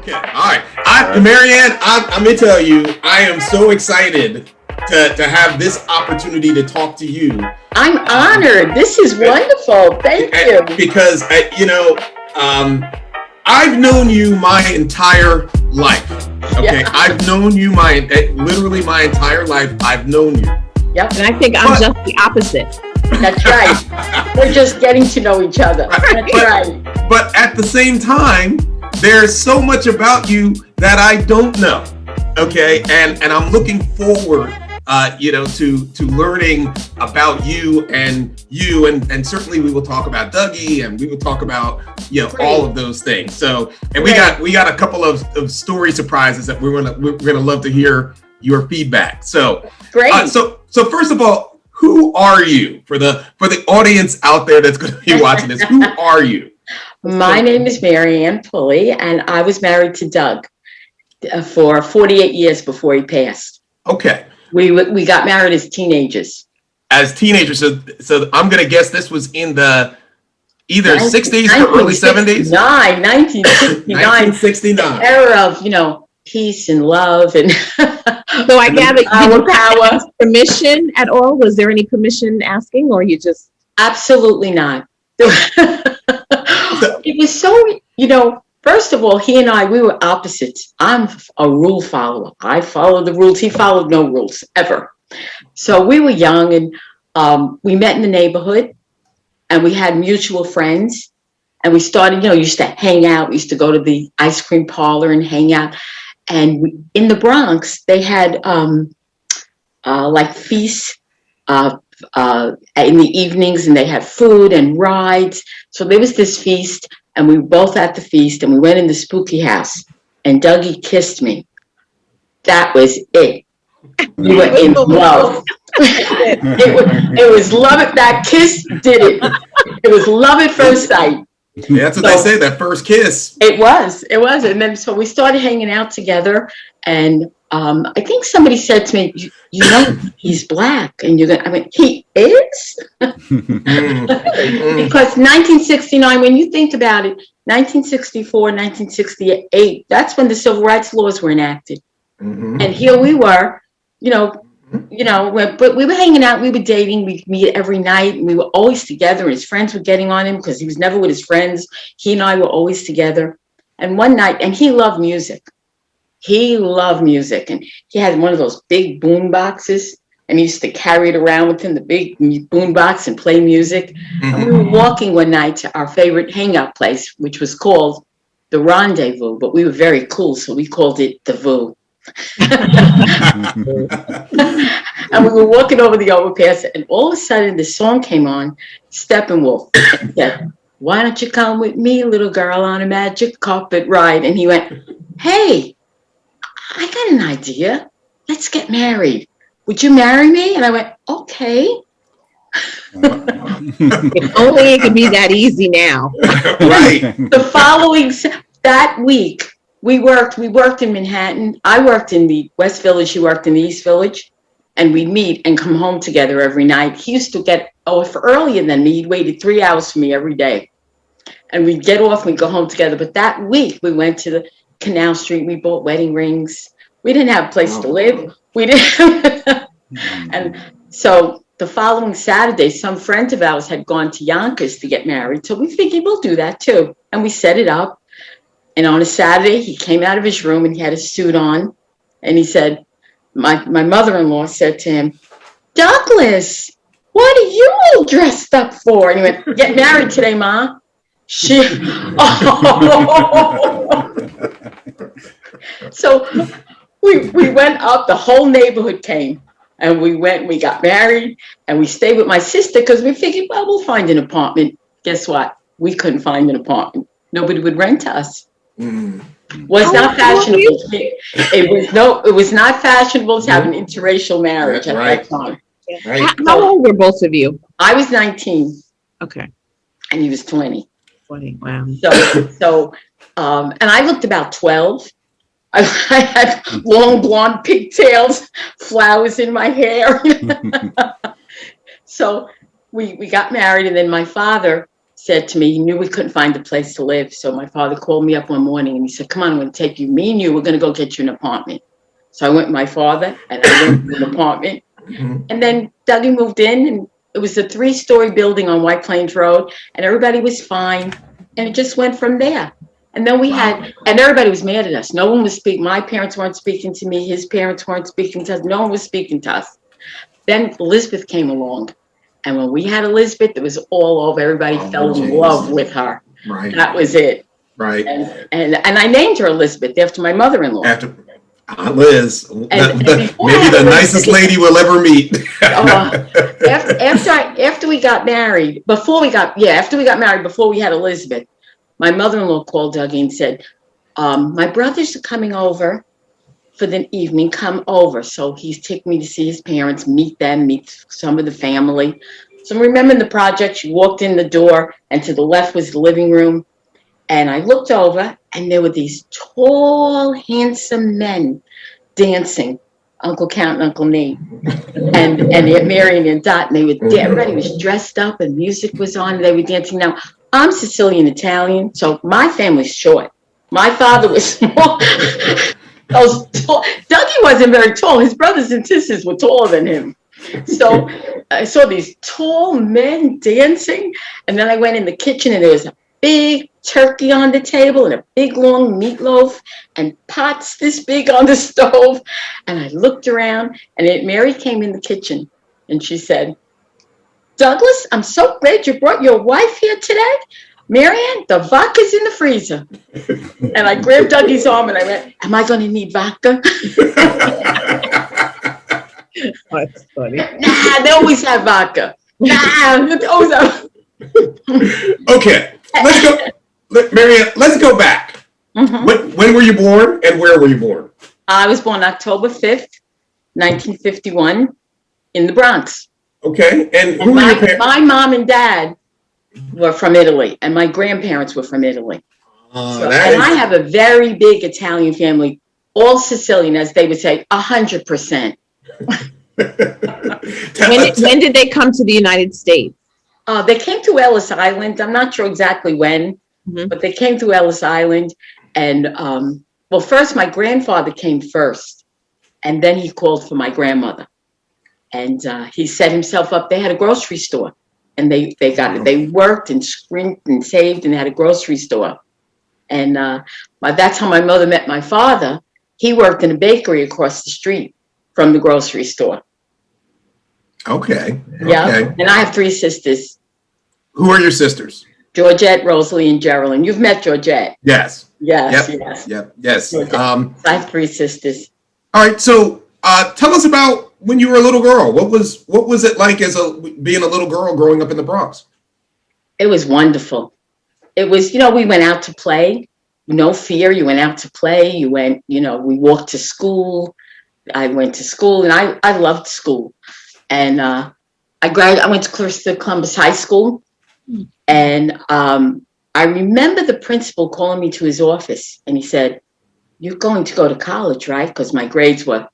Okay. All right. Marianne, I'm going to tell you, I am so excited to have this opportunity to talk to you. I'm honored. This is wonderful. Thank you. Because, I've known you my entire life. Okay. Yeah. I've known you literally my entire life. I've known you. Yep. And I think I'm just the opposite. That's right. We're just getting to know each other. That's right. But at the same time, there's so much about you that I don't know. Okay. And I'm looking forward, to learning about you and certainly we will talk about Dougie and we will talk about, all of those things. So, and we got a couple of story surprises that we're gonna love to hear your feedback. So, great. So first of all, who are you for the audience out there that's going to be watching this? Who are you? My name is Marianne Pulley, and I was married to Doug for 48 years before he passed. Okay. We got married as teenagers. As teenagers, so I'm going to guess this was in the either 60s or early 70s? 1969. The era of, peace and love. And so I gather you power. Permission at all? Was there any permission asking, or you just? Absolutely not. It was so, first of all, he and I, we were opposites. I'm a rule follower. I follow the rules. He followed no rules, ever. So we were young, and we met in the neighborhood, and we had mutual friends. And we started, used to hang out. We used to go to the ice cream parlor and hang out. And in the Bronx, they had like feasts in the evenings, and they had food and rides. So there was this feast, and we were both at the feast, and we went in the spooky house, and Dougie kissed me. That was it. We were in love. It was love. That kiss did it. It was love at first sight. Yeah, that's what they say, that first kiss. It was. And then so we started hanging out together, and I think somebody said to me, he's black, and he is? Because 1969, when you think about it, 1964, 1968, that's when the civil rights laws were enacted. Mm-hmm. And here we were, but we were hanging out, we were dating, we'd meet every night, and we were always together, and his friends were getting on him because he was never with his friends. He and I were always together. And one night, and he loved music. And he had one of those big boom boxes, and he used to carry it around with him, the big boom box, and play music. Mm-hmm. And we were walking one night to our favorite hangout place, which was called the Rendezvous, but we were very cool, so we called it the Voo. And we were walking over the overpass, and all of a sudden this song came on, Steppenwolf, and said, "Why don't you come with me, little girl, on a magic carpet ride?" And he went, "Hey, I got an idea. Let's get married. Would you marry me?" And I went, "Okay." If only it could be that easy now. Right. That week, we worked in Manhattan. I worked in the West Village. He worked in the East Village. And we'd meet and come home together every night. He used to get off earlier than me. He waited 3 hours for me every day. And we'd get off and we'd go home together. But that week, we went to the Canal Street. We bought wedding rings. We didn't have a place to live. We didn't. And so the following Saturday, some friends of ours had gone to Yonkers to get married. So we figured we'll do that too. And we set it up. And on a Saturday, he came out of his room and he had a suit on. And he said, my mother-in-law said to him, "Douglas, what are you all dressed up for?" And he went, "Get married today, Ma." So we went up, the whole neighborhood came. And we got married, and we stayed with my sister because we figured, well, we'll find an apartment. Guess what? We couldn't find an apartment. Nobody would rent to us. Mm. Was not fashionable. It was not fashionable to have an interracial marriage at that time. Right. How old were both of you? I was 19. Okay. And he was 20. 20. Wow. So, and I looked about 12. I had long blonde pigtails, flowers in my hair. So we got married, and then my father said to me, he knew we couldn't find a place to live. So my father called me up one morning and he said, come on, I'm going to take you. Me and you, we're going to go get you an apartment. So I went with my father and I went to an apartment. And then Dougie moved in, and it was a 3-story building on White Plains Road, and everybody was fine. And it just went from there. And then we had, and everybody was mad at us. No one was speaking. My parents weren't speaking to me. His parents weren't speaking to us. No one was speaking to us. Then Elizabeth came along. And when we had Elizabeth, it was all over. Everybody fell in love with her. Right. That was it. Right. And I named her Elizabeth after my mother-in-law. After Liz, maybe the nicest lady we'll ever meet. After we got married, after we got married, before we had Elizabeth, my mother-in-law called Dougie and said, my brothers are coming over for the evening, come over. So he's taking me to see his parents, meet them, meet some of the family. So remembering the project, she walked in the door, and to the left was the living room. And I looked over, and there were these tall, handsome men dancing, Uncle Count and Uncle Nate, and Aunt Marion and Dot, and they were everybody was dressed up, and music was on, and they were dancing. Now, I'm Sicilian Italian, so my family's short. My father was small. Dougie wasn't very tall. His brothers and sisters were taller than him. So I saw these tall men dancing, and then I went in the kitchen, and there was a big turkey on the table and a big long meatloaf and pots this big on the stove. And I looked around, and Aunt Mary came in the kitchen, and she said, Douglas, I'm so glad you brought your wife here today. Marianne, the vodka's in the freezer. And I grabbed Dougie's arm and I went, am I going to need vodka? That's funny. Nah, they always have vodka. Nah, always have. Okay, let's go. Marianne, let's go back. When were you born and where were you born? I was born October 5th, 1951 in the Bronx. Okay, and who were your parents? My mom and dad were from Italy, and my grandparents were from Italy. I have a very big Italian family, all Sicilian, as they would say, 100%. When did they come to the United States? They came to Ellis Island. I'm not sure exactly when, but they came to Ellis Island. And, well, first, my grandfather came first, and then he called for my grandmother. And he set himself up. They had a grocery store. And they got it. They worked and scrimped and saved and had a grocery store. And that's how my mother met my father. He worked in a bakery across the street from the grocery store. Okay. Yeah. Okay. And I have 3 sisters. Who are your sisters? Georgette, Rosalie, and Geraldine. You've met Georgette. Yes. Yes. Yep. Yes. Yep. Yes. I have 3 sisters. All right. So tell us about when you were a little girl. What was it like as being a little girl growing up in the Bronx? It was wonderful. It was, we went out to play. No fear. You went out to play. You went, we walked to school. I went to school, and I loved school. And I went to Columbus High School. And I remember the principal calling me to his office, and he said, you're going to go to college, right? Because my grades were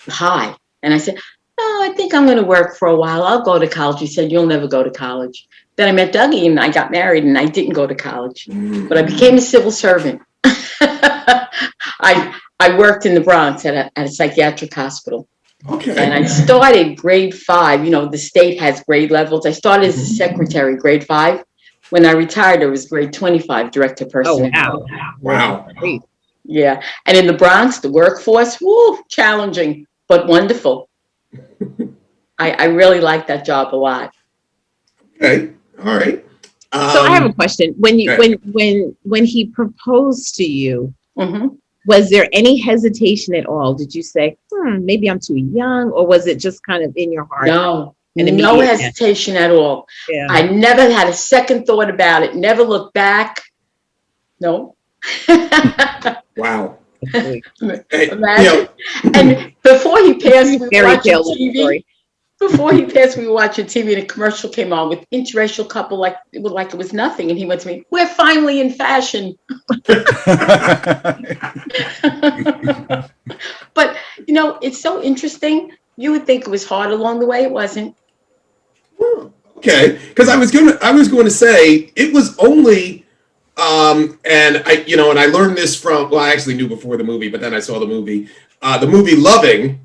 high. And I said, no, I think I'm going to work for a while. I'll go to college. He said, you'll never go to college. Then I met Dougie, and I got married, and I didn't go to college. But I became a civil servant. I worked in the Bronx at a psychiatric hospital. Okay. And I started grade 5. The state has grade levels. I started as a secretary, grade 5. When I retired, I was grade 25, director personnel. Oh, wow. Wow. Yeah. And in the Bronx, the workforce, challenging, but wonderful. I really like that job a lot. Okay. All right. So I have a question. When he proposed to you, was there any hesitation at all? Did you say, maybe I'm too young, or was it just kind of in your heart? No, no hesitation at all. Yeah. I never had a second thought about it. Never looked back. No. Wow. Imagine. And before he passed, we were watching TV. Before he passed, we were watching TV, and a commercial came on with interracial couple like it was nothing. And he went to me, we're finally in fashion. But, it's so interesting. You would think it was hard along the way. It wasn't. Okay, because I was going to say it was only, and I learned this from, well, I actually knew before the movie, but then I saw the movie Loving,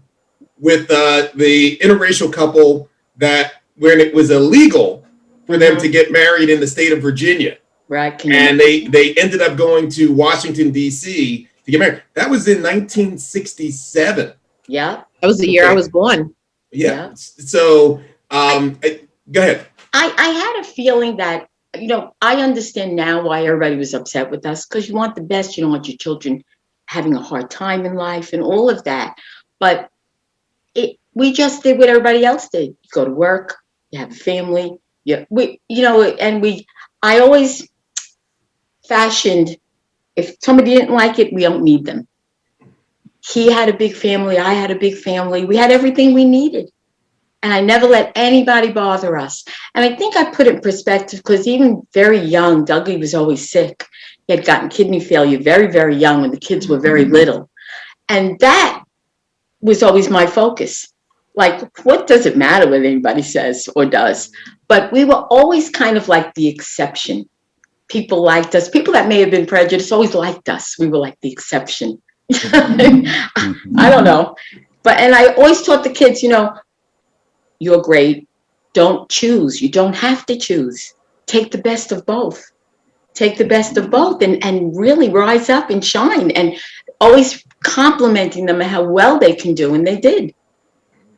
with the interracial couple that when it was illegal for them to get married in the state of Virginia, right? And they ended up going to Washington D.C. to get married. That was in 1967. Yeah, that was the year I was born. Yeah. So, go ahead. I had a feeling that, I understand now why everybody was upset with us, because you want the best. You don't want your children having a hard time in life and all of that. But we just did what everybody else did. You go to work, you have a family. I always fashioned, if somebody didn't like it, we don't need them. He had a big family. I had a big family. We had everything we needed. And I never let anybody bother us. And I think I put it in perspective because even very young, Dougie was always sick. He had gotten kidney failure very, very young when the kids were very little. And that was always my focus. Like, what does it matter what anybody says or does? But we were always kind of like the exception. People liked us. People that may have been prejudiced always liked us. We were like the exception. I don't know. And I always taught the kids, you're great. Don't choose. You don't have to choose. Take the best of both. Take the best of both and really rise up and shine, and always complimenting them how well they can do. And they did.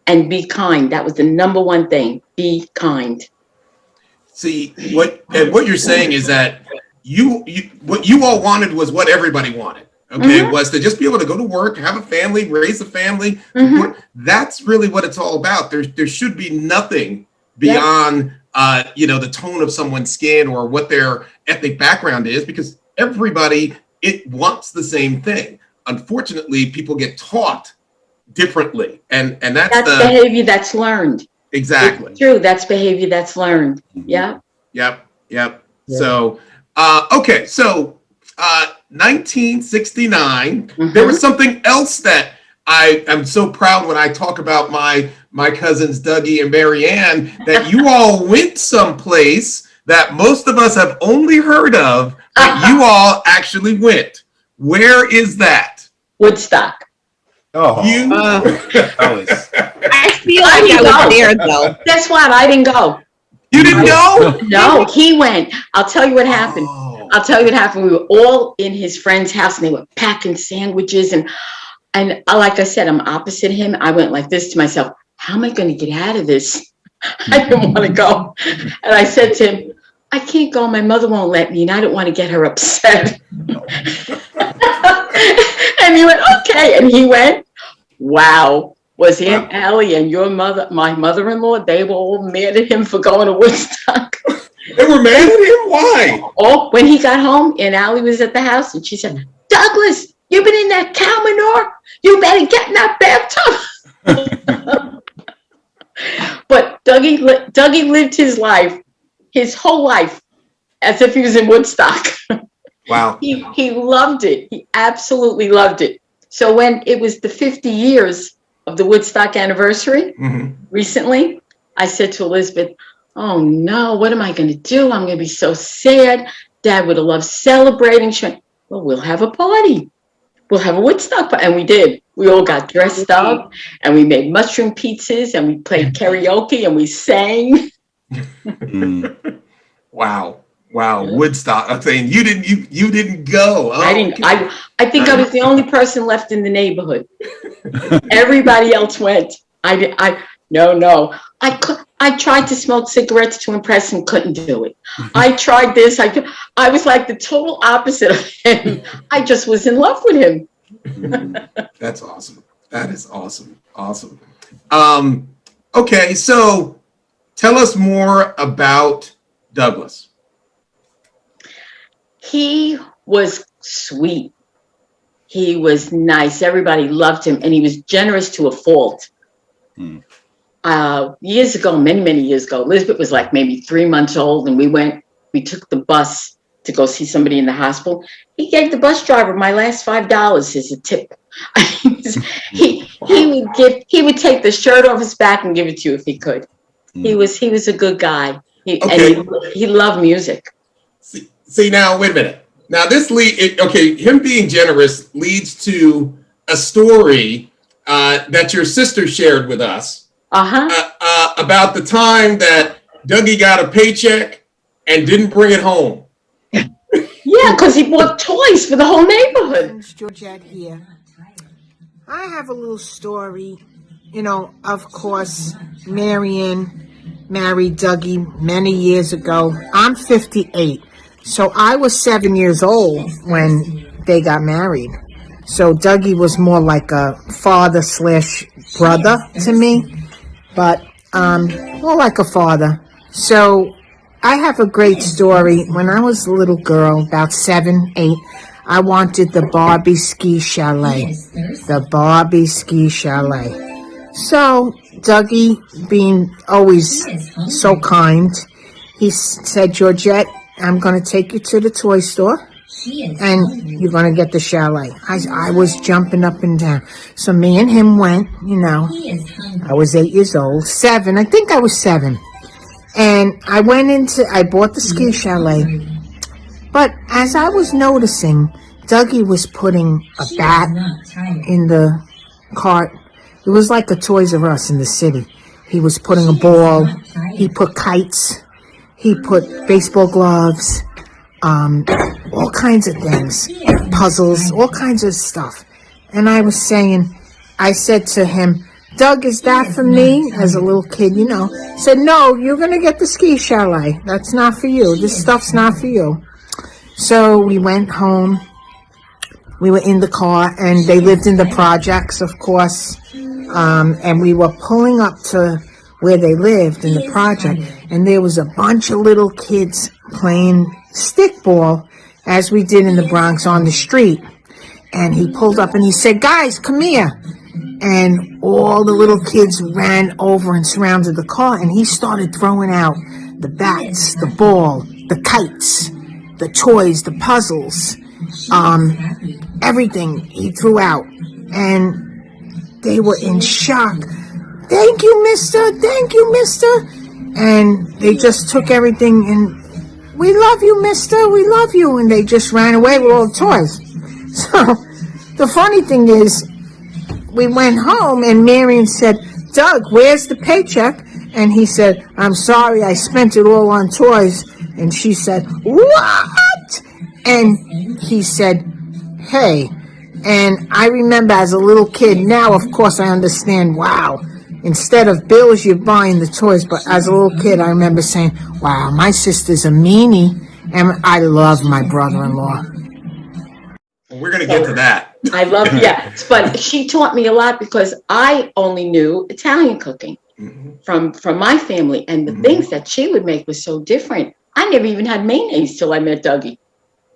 And be kind. That was the number one thing. Be kind. See, what you're saying is that what you all wanted was what everybody wanted. Okay, was to just be able to go to work, have a family, raise a family. That's really what it's all about. There should be nothing beyond the tone of someone's skin or what their ethnic background is, because everybody wants the same thing. Unfortunately, people get taught differently, and that's the behavior that's learned. Exactly. It's true. That's behavior that's learned. Yeah. Yep. So, okay. So, 1969, there was something else that I am so proud when I talk about my cousins, Dougie and Mary Ann, that you all went someplace that most of us have only heard of, but you all actually went. Where is that? Woodstock. Oh, I feel like I was there though. Guess what? I didn't go. You didn't go? No, he went. I'll tell you what happened. We were all in his friend's house and they were packing sandwiches. And like I said, I'm opposite him. I went like this to myself. How am I going to get out of this? I didn't want to go. And I said to him, I can't go. My mother won't let me. And I don't want to get her upset. And he went, okay. And he went, wow. Was Aunt Allie and your mother, my mother-in-law, they were all mad at him for going to Woodstock. They were mad at him? Why? Oh, when he got home, Aunt Allie was at the house and she said, Douglas, you've been in that cow manure? You better get in that bathtub. But Dougie lived his life, his whole life, as if he was in Woodstock. Wow. He loved it. He absolutely loved it. So when it was the 50 years of the Woodstock anniversary recently, I said to Elizabeth, oh no, what am I going to do? I'm going to be so sad. Dad would have loved celebrating. She went, well, we'll have a party. We'll have a Woodstock party. And we did. We all got dressed up and we made mushroom pizzas and we played karaoke and we sang. Wow. Woodstock. I'm saying you didn't go. Oh, I didn't. I think I was the only person left in the neighborhood. Everybody else went. No. I tried to smoke cigarettes to impress him, couldn't do it. I tried this. I was like the total opposite of him. I just was in love with him. That's awesome. That is awesome. Awesome. Okay, so tell us more about Douglas. He was sweet. He was nice. Everybody loved him, and he was generous to a fault. Years ago, many years ago, Elizabeth was like maybe 3 months old, and we took the bus to go see somebody in the hospital. He gave the bus driver my last $5 as a tip. He would take the shirt off his back and give it to you if he could. He was a good guy. Okay. And he loved music. See now, wait a minute. Now this him being generous leads to a story that your sister shared with us about the time that Dougie got a paycheck and didn't bring it home. Yeah, because he bought toys for the whole neighborhood. Georgette here. I have a little story. You know, of course, Marion married Dougie many years ago. I'm 58. So I was 7 years old when they got married. So Dougie was more like a father/brother to me, but more like a father. So I have a great story. When I was a little girl, about 7, 8, I wanted the Barbie ski chalet. The Barbie ski chalet. So Dougie, being always so kind, he said, Georgette, I'm going to take you to the toy store and you're going to get the chalet. I was jumping up and down. So me and him went, you know. I was 8 years old. 7. I think I was 7. And I bought the ski chalet. But as I was noticing, Dougie was putting a bat in the cart. It was like a Toys R Us in the city. He was putting a ball. He put kites. He put baseball gloves. All kinds of things. Puzzles. All kinds of stuff. And I said to him, Doug, is that for me? As a little kid, you know. Said, no, you're going to get the ski chalet. That's not for you. This stuff's not for you. So we went home. We were in the car, and they lived in the projects, of course. And we were pulling up to where they lived in the project, and there was a bunch of little kids playing stickball, as we did in the Bronx, on the street. And he pulled up and he said, guys, come here. And all the little kids ran over and surrounded the car, and he started throwing out the bats, the ball, the kites, the toys, the puzzles, everything he threw out. And they were in shock. Thank you, mister. Thank you, mister. And they just took everything and, we love you, mister. We love you. And they just ran away with all the toys. So the funny thing is, we went home and Marion said, Doug, where's the paycheck? And he said, I'm sorry, I spent it all on toys. And she said, what? And he said, hey. And I remember as a little kid, now of course I understand, wow, instead of bills you're buying the toys. But as a little kid I remember saying, wow, my sister's a meanie and I love my brother-in-law. We're going to get to that. I love, yeah. But she taught me a lot because I only knew Italian cooking from my family. And the things that she would make was so different. I never even had mayonnaise till I met Dougie.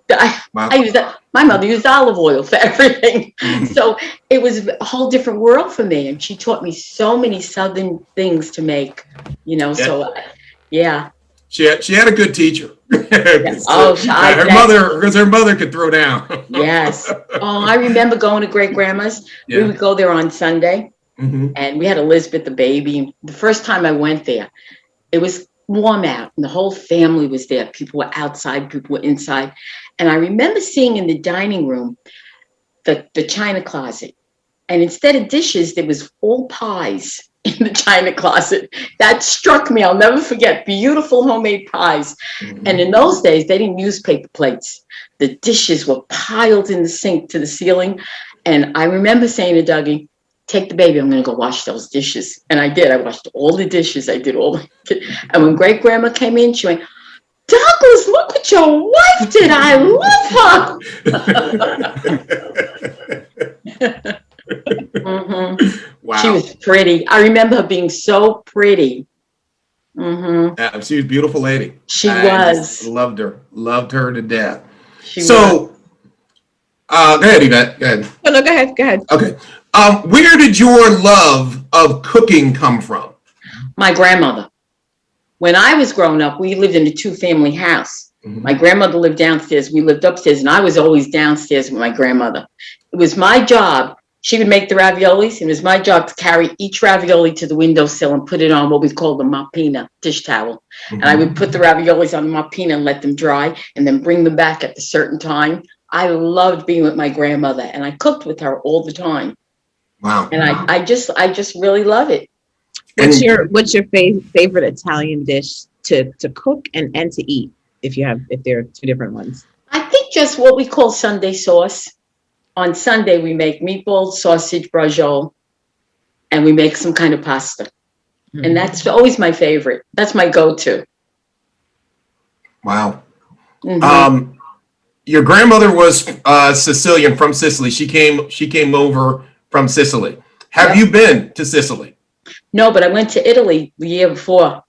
My mother used olive oil for everything. So it was a whole different world for me. And she taught me so many Southern things to make, you know, so yeah. She had a good teacher. Yes. Her mother could throw down. Yes. Oh, I remember going to great grandma's. Yeah. We would go there on Sunday, and we had Elizabeth the baby. The first time I went there, it was warm out, and the whole family was there. People were outside, people were inside, and I remember seeing in the dining room the china closet, and instead of dishes, there was all pies in the china closet. That struck me. I'll never forget. Beautiful homemade pies. And in those days, they didn't use paper plates. The dishes were piled in the sink to the ceiling. And I remember saying to Dougie, take the baby, I'm going to go wash those dishes. And I did. I washed all the dishes. I did all. And when great grandma came in, she went, Douglas, look what your wife did. I love her. Wow. She was pretty. I remember her being so pretty. Yeah, she was a beautiful lady. She was. Loved her to death. Go ahead, Yvette. Go ahead. No, go ahead. Okay. Where did your love of cooking come from? My grandmother. When I was growing up, we lived in a 2-family house. My grandmother lived downstairs. We lived upstairs, and I was always downstairs with my grandmother. It was my job. she would make the raviolis, and it was my job to carry each ravioli to the windowsill and put it on what we called the moppina dish towel. And I would put the raviolis on the moppina and let them dry, and then bring them back at a certain time. I loved being with my grandmother, and I cooked with her all the time. Wow. And I just really love it. What's your favorite Italian dish to cook and to eat, if there are two different ones? I think just what we call Sunday sauce. On Sunday, we make meatballs, sausage, braciole, and we make some kind of pasta. And that's always my favorite. That's my go-to. Wow. Your grandmother was Sicilian, from Sicily. She came over from Sicily. Have you been to Sicily? No, but I went to Italy the year before.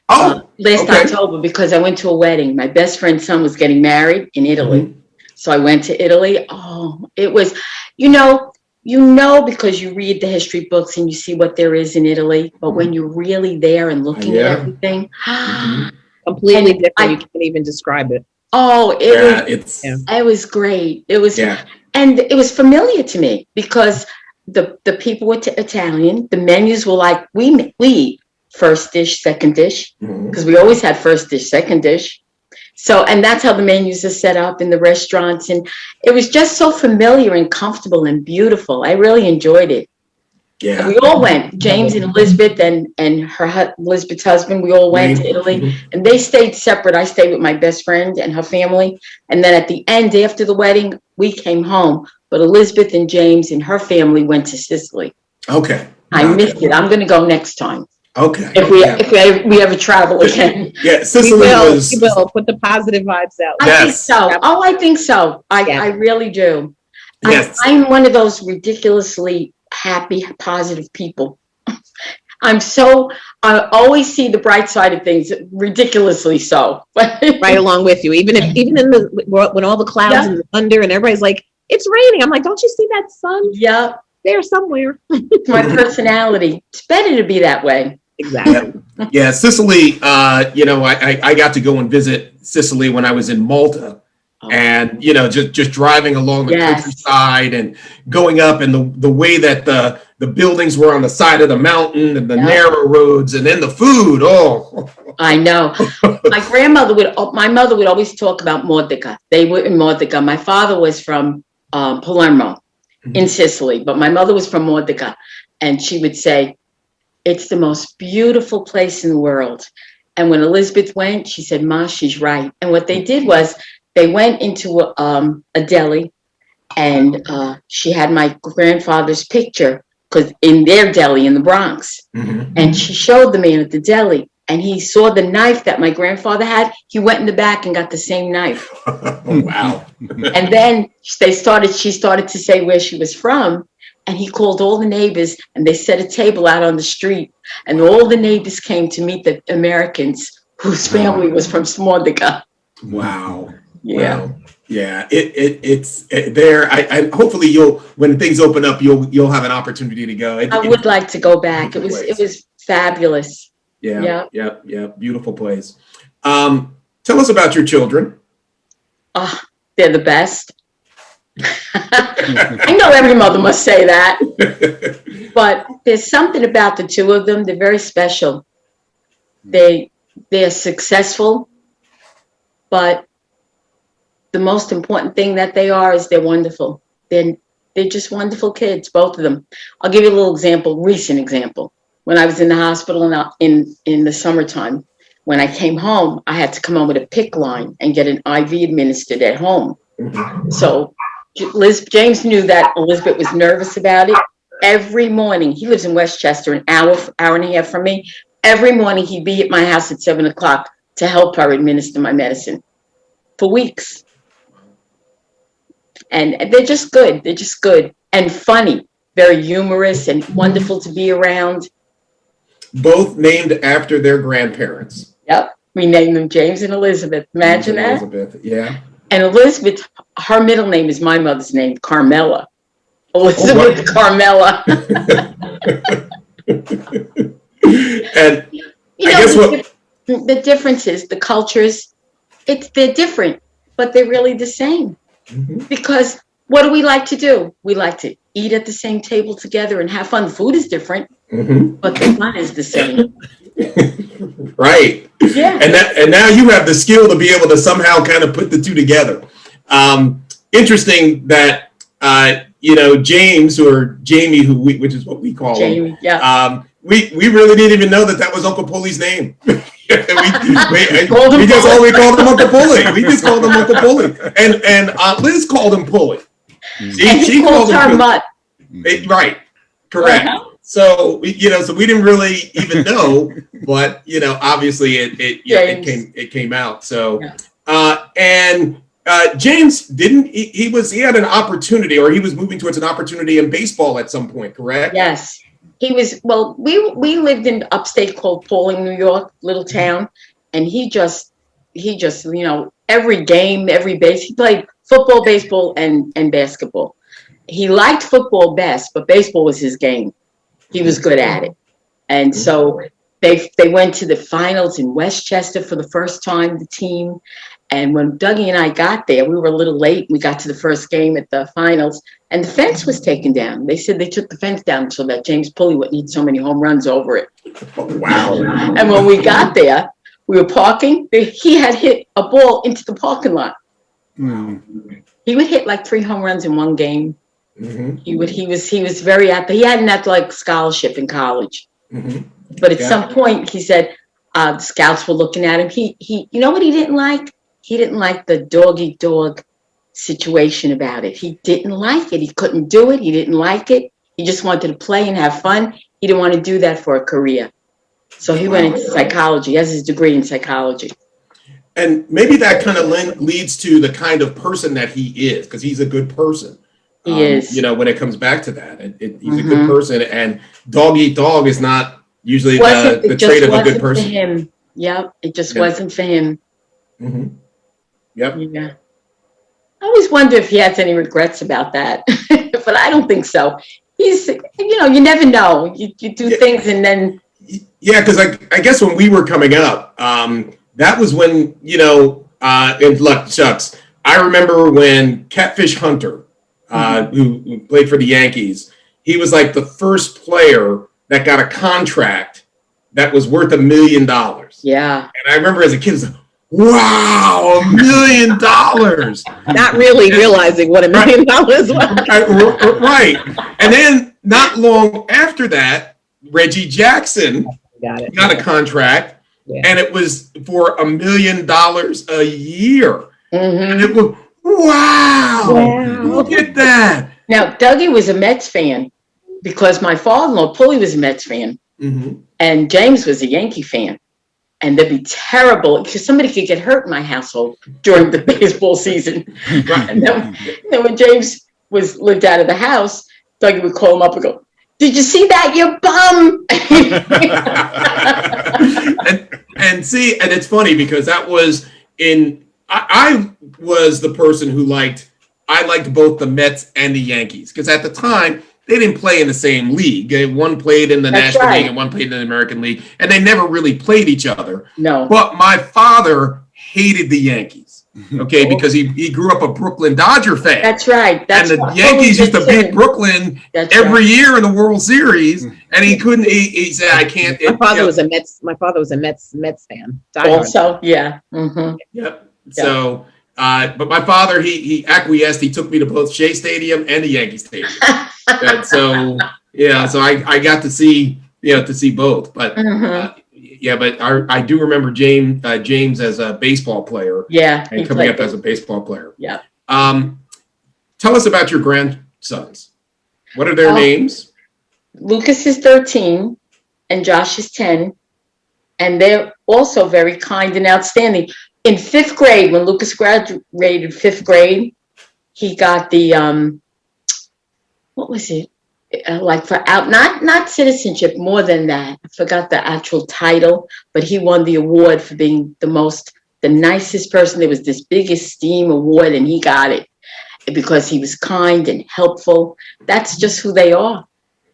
Last October, because I went to a wedding. My best friend's son was getting married in Italy. So I went to Italy. Oh, it was, because you read the history books and you see what there is in Italy. But when you're really there and looking at everything, completely different. You can't even describe it. Oh, it was great. It was, and it was familiar to me because the people were Italian. The menus were like, we eat first dish, second dish, because we always had first dish, second dish. So, and that's how the menus are set up in the restaurants. And it was just so familiar and comfortable and beautiful. I really enjoyed it. Yeah. And we all went, James and Elizabeth and Elizabeth's husband, we all went to Italy, and they stayed separate. I stayed with my best friend and her family. And then at the end, after the wedding, we came home. But Elizabeth and James and her family went to Sicily. Okay. I missed it. I'm going to go next time. Okay. If we ever travel again. Yeah, Sicily we will put the positive vibes out. I think so. Oh, I think so. I really do. Yes. I'm one of those ridiculously happy, positive people. I always see the bright side of things, ridiculously so. Right along with you. Even when all the clouds and the thunder and everybody's like, it's raining. I'm like, don't you see that sun? Yeah. There somewhere. My personality. It's better to be that way. Exactly. Yeah, Sicily, I got to go and visit Sicily when I was in Malta. And, just driving along the countryside and going up, and the way that the buildings were on the side of the mountain and the narrow roads, and then the food. Oh, I know. My mother would always talk about Modica. They were in Modica. My father was from Palermo in Sicily, but my mother was from Modica. And she would say, it's the most beautiful place in the world. And when Elizabeth went, she said, Ma, she's right. And what they did was they went into a deli, and she had my grandfather's picture, because in their deli in the Bronx. And she showed the man at the deli, and he saw the knife that my grandfather had. He went in the back and got the same knife. Wow. And then she started to say where she was from. And he called all the neighbors, and they set a table out on the street. And all the neighbors came to meet the Americans whose family was from Modica. Wow. Yeah. Wow. Yeah. It's there. I hopefully when things open up, you'll have an opportunity to go. I would like to go back. It was fabulous. Yeah. Beautiful place. Tell us about your children. They're the best. I know every mother must say that, but there's something about the two of them. They're very special. They're successful, but the most important thing that they are is they're wonderful. They're just wonderful kids, both of them. I'll give you a little recent example. When I was in the hospital in the summertime, when I came home, I had to come home with a PICC line and get an IV administered at home. So James knew that Elizabeth was nervous about it. Every morning, he lives in Westchester, an hour and a half from me. Every morning, he'd be at my house at 7:00 to help her administer my medicine for weeks. And they're just good. They're just good and funny, very humorous and wonderful to be around. Both named after their grandparents. Yep. We named them James and Elizabeth. Imagine that. Elizabeth, yeah. And Elizabeth, her middle name is my mother's name, Carmela. Elizabeth Carmela. And I guess the differences, the cultures, they're different, but they're really the same. Because what do we like to do? We like to eat at the same table together and have fun. The food is different, but the fun is the same. Right. Yeah. And now you have the skill to be able to somehow kind of put the two together. Interesting that James or Jamie, which is what we call Jamie, him. yeah. We really didn't even know that was Uncle Pulley's name. we just always called him Uncle Pulley. We just called him Uncle Pulley. And Liz called him Pulley. She called her Mutt. Right. Correct. Uh-huh. So we didn't really even know, but obviously it came out. So James he had an opportunity, or he was moving towards an opportunity in baseball at some point, correct? Yes. He was, well, we lived in upstate called Pulley, New York, little town, and he just every game, every base, he played football, baseball, and basketball. He liked football best, but baseball was his game. He was good at it. And so they went to the finals in Westchester for the first time, the team. And when Dougie and I got there, we were a little late. We got to the first game at the finals, and the fence was taken down. They said they took the fence down so that James Pulley wouldn't need so many home runs over it. Wow. And when we got there, we were parking. He had hit a ball into the parking lot. He would hit like 3 home runs in one game. Mm-hmm. He was very athletic. He had an athletic scholarship in college. Mm-hmm. But at some point, he said the scouts were looking at him. He you know what he didn't like? He didn't like the dog-eat-dog situation about it. He didn't like it. He couldn't do it. He didn't like it. He just wanted to play and have fun. He didn't want to do that for a career. So he went into psychology. He has his degree in psychology. And maybe that kind of leads to the kind of person that he is, because he's a good person. He is. When it comes back to that, he's a good person. And dog-eat-dog is not usually the trait of a good person. For him. Yep. It just wasn't for him. Mm-hmm. Yep. Yeah. I always wonder if he has any regrets about that, but I don't think so. He's, you never know. You do things and then. Yeah, because I guess when we were coming up, that was when, in luck shucks, I remember when Catfish Hunter, who played for the Yankees, he was like the first player that got a contract that was worth $1 million. Yeah. And I remember as a kid, I was like, wow, $1 million. Not really realizing what $1 million was. Right. And then not long after that, Reggie Jackson got a contract, and it was for $1 million a year. Mm-hmm. And it was, wow, look at that. Now, Dougie was a Mets fan because my father-in-law, Pulley, was a Mets fan, and James was a Yankee fan. And they'd be terrible because somebody could get hurt in my household during the baseball season. Right. And then when James lived out of the house, Dougie would call him up and go, "Did you see that, you bum?" and it's funny because that was I was the person who liked both the Mets and the Yankees, because at the time they didn't play in the same league. One played in the National League and one played in the American League, and they never really played each other. No. But my father hated the Yankees, because he grew up a Brooklyn Dodger fan. That's right. And the Yankees used to beat Brooklyn every year in the World Series, and he couldn't. He said, "I can't." My father was a Mets fan. Also, yeah. Mm-hmm. Yep. So. But my father, he acquiesced. He took me to both Shea Stadium and the Yankee Stadium. So I got to see both. But but I do remember James as a baseball player. Yeah, and coming up as a baseball player. Yeah. Tell us about your grandsons. What are their names? Lucas is 13, and Josh is 10, and they're also very kind and outstanding. In 5th grade, when Lucas graduated 5th grade, he got the, what was it? Not citizenship, more than that. I forgot the actual title, but he won the award for being the nicest person. There was this big esteem award, and he got it because he was kind and helpful. That's just who they are.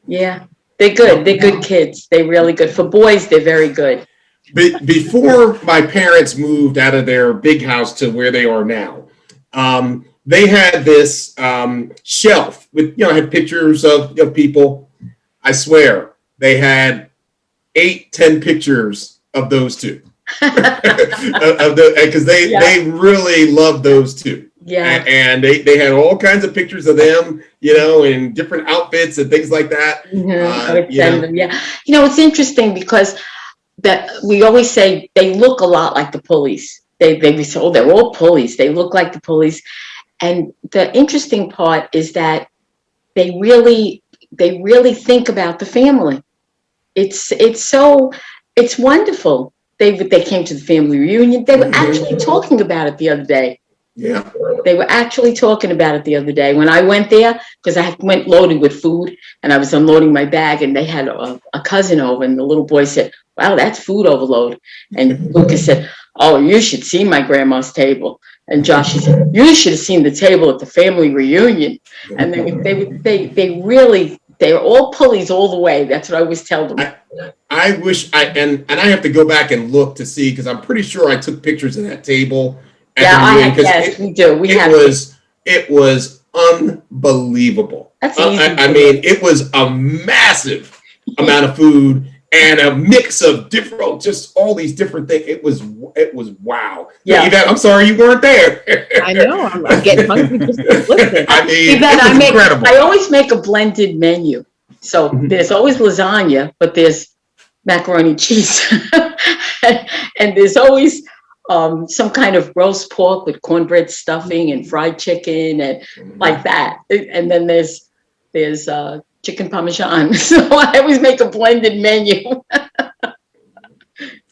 Yeah, they're good. They're good kids. They're really good. For boys, they're very good. Before my parents moved out of their big house to where they are now, they had this shelf with, had pictures of people. I swear they had 8-10 pictures of those two. Because they really loved those two. Yeah. And they had all kinds of pictures of them, in different outfits and things like that. I would send them, yeah. It's interesting because that we always say they look a lot like the Pulleys. They say, oh, they're all Pulleys. They look like the Pulleys. And the interesting part is that they really think about the family. It's wonderful. They came to the family reunion. They were actually talking about it the other day. Yeah. They were actually talking about it the other day when I went there, because I went loaded with food and I was unloading my bag, and they had a cousin over, and the little boy said, wow, that's food overload. And Lucas said, oh, you should see my grandma's table. And Josh said, you should have seen the table at the family reunion. And they're all Pulleys all the way. That's what I always tell them. I wish and I have to go back and look to see, because I'm pretty sure I took pictures of that table. Yes, we do. It was unbelievable. That's easy. I mean, it was a massive amount of food and a mix of just all these different things. It was wow. Yeah. Yvette, I'm sorry you weren't there. I know. I'm getting hungry just listening. I mean, Yvette, it was incredible. I always make a blended menu. So there's always lasagna, but there's macaroni and cheese, and there's always some kind of roast pork with cornbread stuffing and fried chicken and like that. And then there's chicken parmesan. So I always make a blended menu.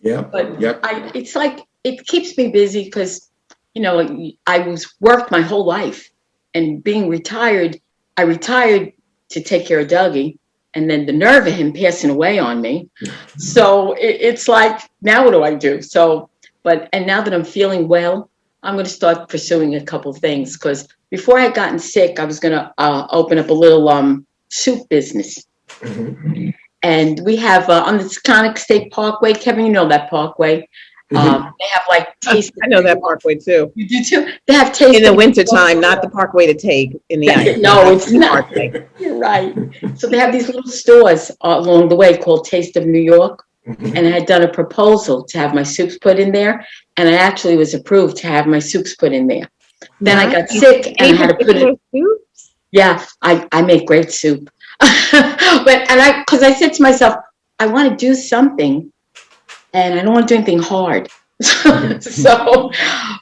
Yeah. But yep. it's like, it keeps me busy because, I worked my whole life, and being retired, I retired to take care of Dougie, and then the nerve of him passing away on me. So it's like, now what do I do? So, and now that I'm feeling well, I'm going to start pursuing a couple of things, because before I had gotten sick, I was going to open up a little soup business. Mm-hmm. And we have on the Taconic State Parkway, Kevin, you know that parkway. They have like taste. I know that parkway too. You do too? They have taste in the wintertime, not the parkway to take in the ice. No, it's not. You're right. So they have these little stores along the way called Taste of New York. And I had done a proposal to have my soups put in there, and I actually was approved to have my soups put in there. Then I got sick and I had to put it. Soups? Yeah, I make great soup. Because I said to myself, I want to do something, and I don't want to do anything hard.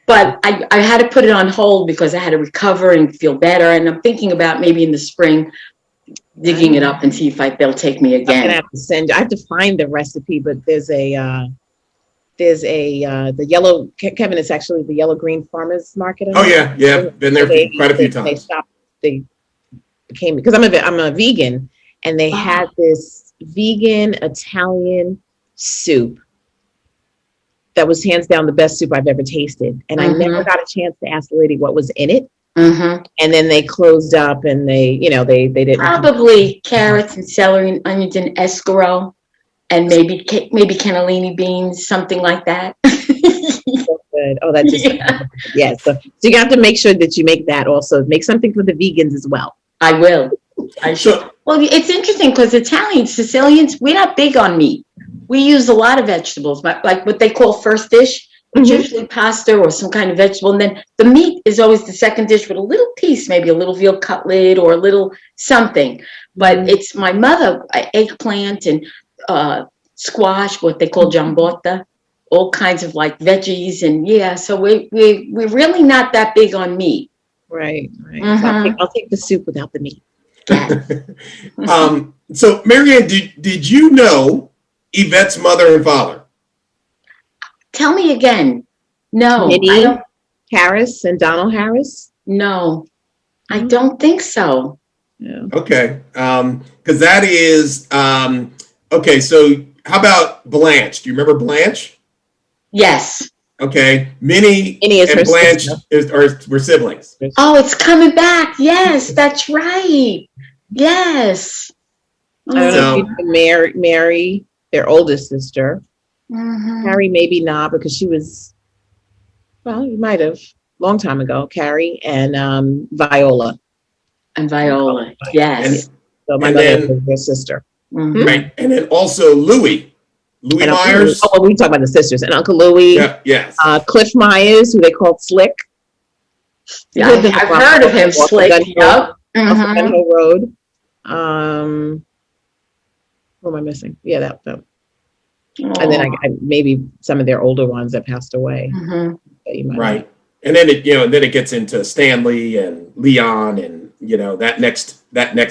But I had to put it on hold because I had to recover and feel better. And I'm thinking about maybe in the spring digging it up and see if they'll take me again. I'm gonna have to send. I have to find the recipe, but there's the yellow. Kevin, it's actually the Yellow Green Farmers Market. Oh yeah, been there quite a few times. They stopped. They became, because I'm a vegan, and they had this vegan Italian soup that was hands down the best soup I've ever tasted, and I never got a chance to ask the lady what was in it. And then they closed up, and they didn't. Probably carrots and celery and onions and escargot, and maybe cannellini beans, something like that. So good. Oh, that just yeah. So you have to make sure that you make that also. Make something for the vegans as well. I will. I should. Well, it's interesting because Italians, Sicilians, we're not big on meat. We use a lot of vegetables, like what they call first dish. It's usually pasta or some kind of vegetable. And then the meat is always the second dish with a little piece, maybe a little veal cutlet or a little something. But it's my mother, eggplant and squash, what they call jambotta, all kinds of like veggies. And so we're really not that big on meat. Right. So I'll take the soup without the meat. So Marianne, did you know Yvette's mother and father? Tell me again. No. Minnie Harris and Donald Harris? No, I don't think so. Yeah. Okay. Because that is, okay, so how about Blanche? Do you remember Blanche? Yes. Okay. Minnie is and her Blanche were siblings. Oh, it's coming back. Yes, that's right. Yes. I don't know if you know Mary, their oldest sister. Harry, maybe not, because she was, well, you might have. long time ago, Carrie and Viola. And Viola, yes. So my And mother then- was their sister. Mhm. Right. And then also Louis And Myers. Oh, well, we talk about the sisters and Uncle Louis. Yeah, yes. Cliff Myers, who they called Slick. Yeah, I've heard of him, Slick. Yep. Off Mhm. Gun Hill Road. What am I missing? Yeah, that. And then I maybe some of their older ones that passed away. Mhm. That you might Right. And then it gets into Stanley and Leon and that next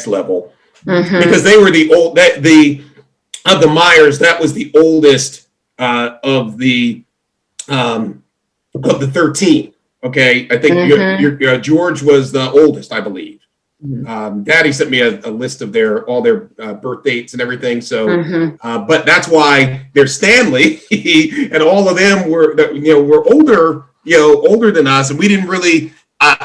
level. Mhm. Because they were of the Myers, that was the oldest of the 13. Okay, I think your George was the oldest, I believe. Daddy sent me a list of all their birth dates and everything. So, but that's why there's Stanley, and all of them were older than us, and we didn't really, I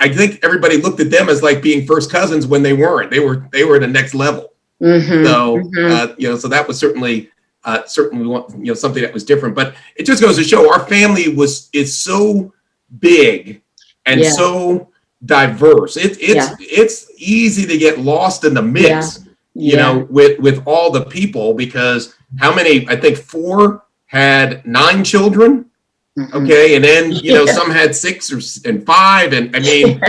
think everybody looked at them as like being first cousins when they weren't. They were at the next level. So, so that was certainly something that was different. But it just goes to show our family is so big and so diverse. It's easy to get lost in the mix, with all the people, because how many? I think 4 had 9 children. Okay, and then some had 6 and 5, and I mean,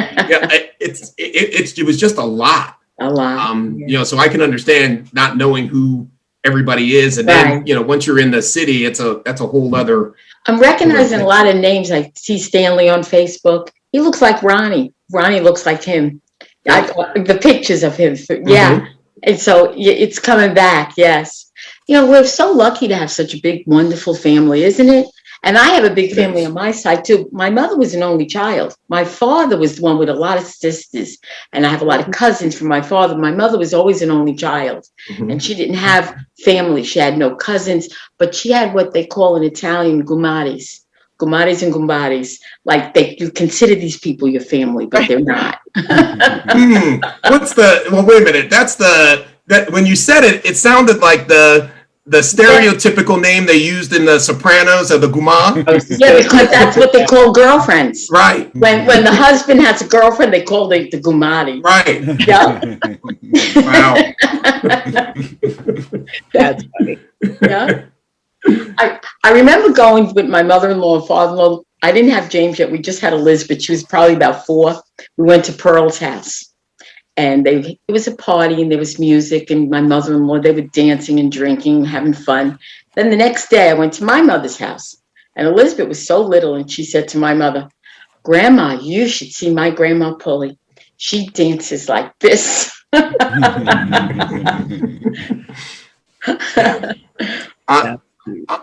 it was just a lot. So I can understand not knowing who everybody is, and then once you're in the city, that's a whole other. I'm recognizing a lot of names. I see Stanley on Facebook. He looks like Ronnie. Ronnie looks like him. The pictures of him. And so it's coming back. Yes. We're so lucky to have such a big, wonderful family, isn't it? And I have a big family on my side too. My mother was an only child. My father was the one with a lot of sisters, and I have a lot of cousins from my father. My mother was always an only child, and she didn't have family. She had no cousins, but she had what they call in Italian gumaris and gumbaris. Like you consider these people your family, but they're not. Well, wait a minute. That when you said it, it sounded like the stereotypical name they used in The Sopranos of the guma. Yeah, because that's what they call girlfriends. Right. When the husband has a girlfriend, they call the gumari. Right. Yeah. Wow. That's funny. Yeah. I remember going with my mother-in-law and father-in-law. I didn't have James yet. We just had Elizabeth. She was probably about 4. We went to Pearl's house. And it was a party, and there was music, and my mother-in-law, they were dancing and drinking, having fun. Then the next day I went to my mother's house, and Elizabeth was so little, and she said to my mother, "Grandma, you should see my grandma Pulley. She dances like this."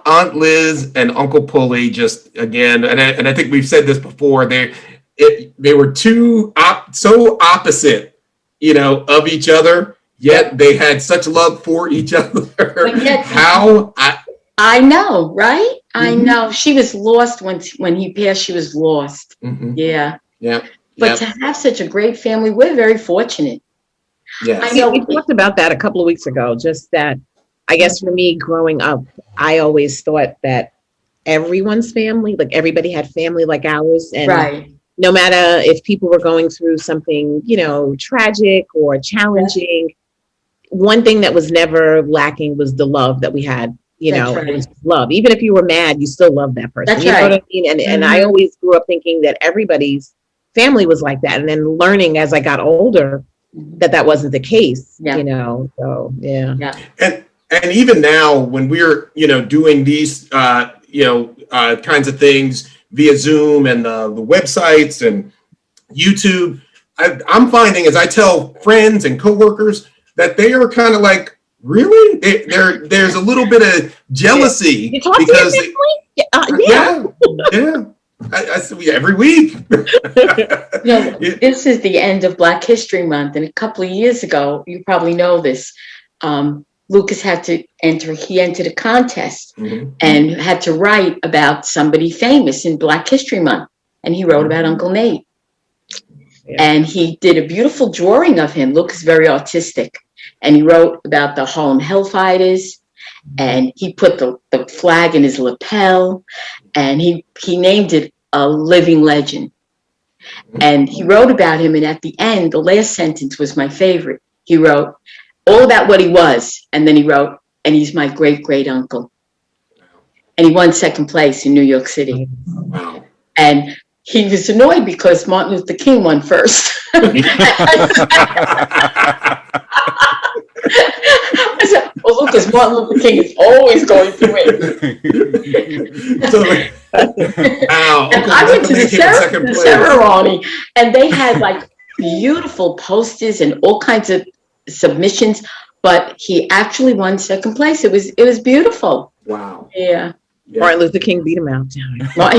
Aunt Liz and Uncle Pulley, just again, and I think we've said this before, they were so opposite, of each other, yet they had such love for each other. I know, right? I know. She was lost when he passed. She was lost. Yeah. But to have such a great family, we're very fortunate. Yes. I know we talked about that a couple of weeks ago. Just that, I guess for me growing up, I always thought that everyone's family, like everybody had family like ours, and no matter if people were going through something, tragic or challenging, one thing that was never lacking was the love that we had. It was love. Even if you were mad, you still loved that person. You know what I mean? And I always grew up thinking that everybody's family was like that. And then learning as I got older that wasn't the case. So And even now, when we're doing these kinds of things via Zoom and the websites and YouTube, I'm finding as I tell friends and coworkers that they are kind of like, really? There's a little bit of jealousy because I see every week. This is the end of Black History Month, and a couple of years ago, you probably know this. Lucas had to entered a contest and had to write about somebody famous in Black History Month. And he wrote about Uncle Nate. Yeah. And he did a beautiful drawing of him. Lucas is very artistic. And he wrote about the Harlem Hellfighters. And he put the flag in his lapel. And he named it a living legend. And he wrote about him, and at the end, the last sentence was my favorite. He wrote all about what he was, and then he wrote, and he's my great uncle. And he won second place in New York City. Wow. And he was annoyed because Martin Luther King won first. I said, well, Lucas, Martin Luther King is always going to win. And I went to the ceremony, and they had like beautiful posters and all kinds of submissions, but he actually won second place. It was beautiful. Wow. Yeah. Martin Luther King beat him out. He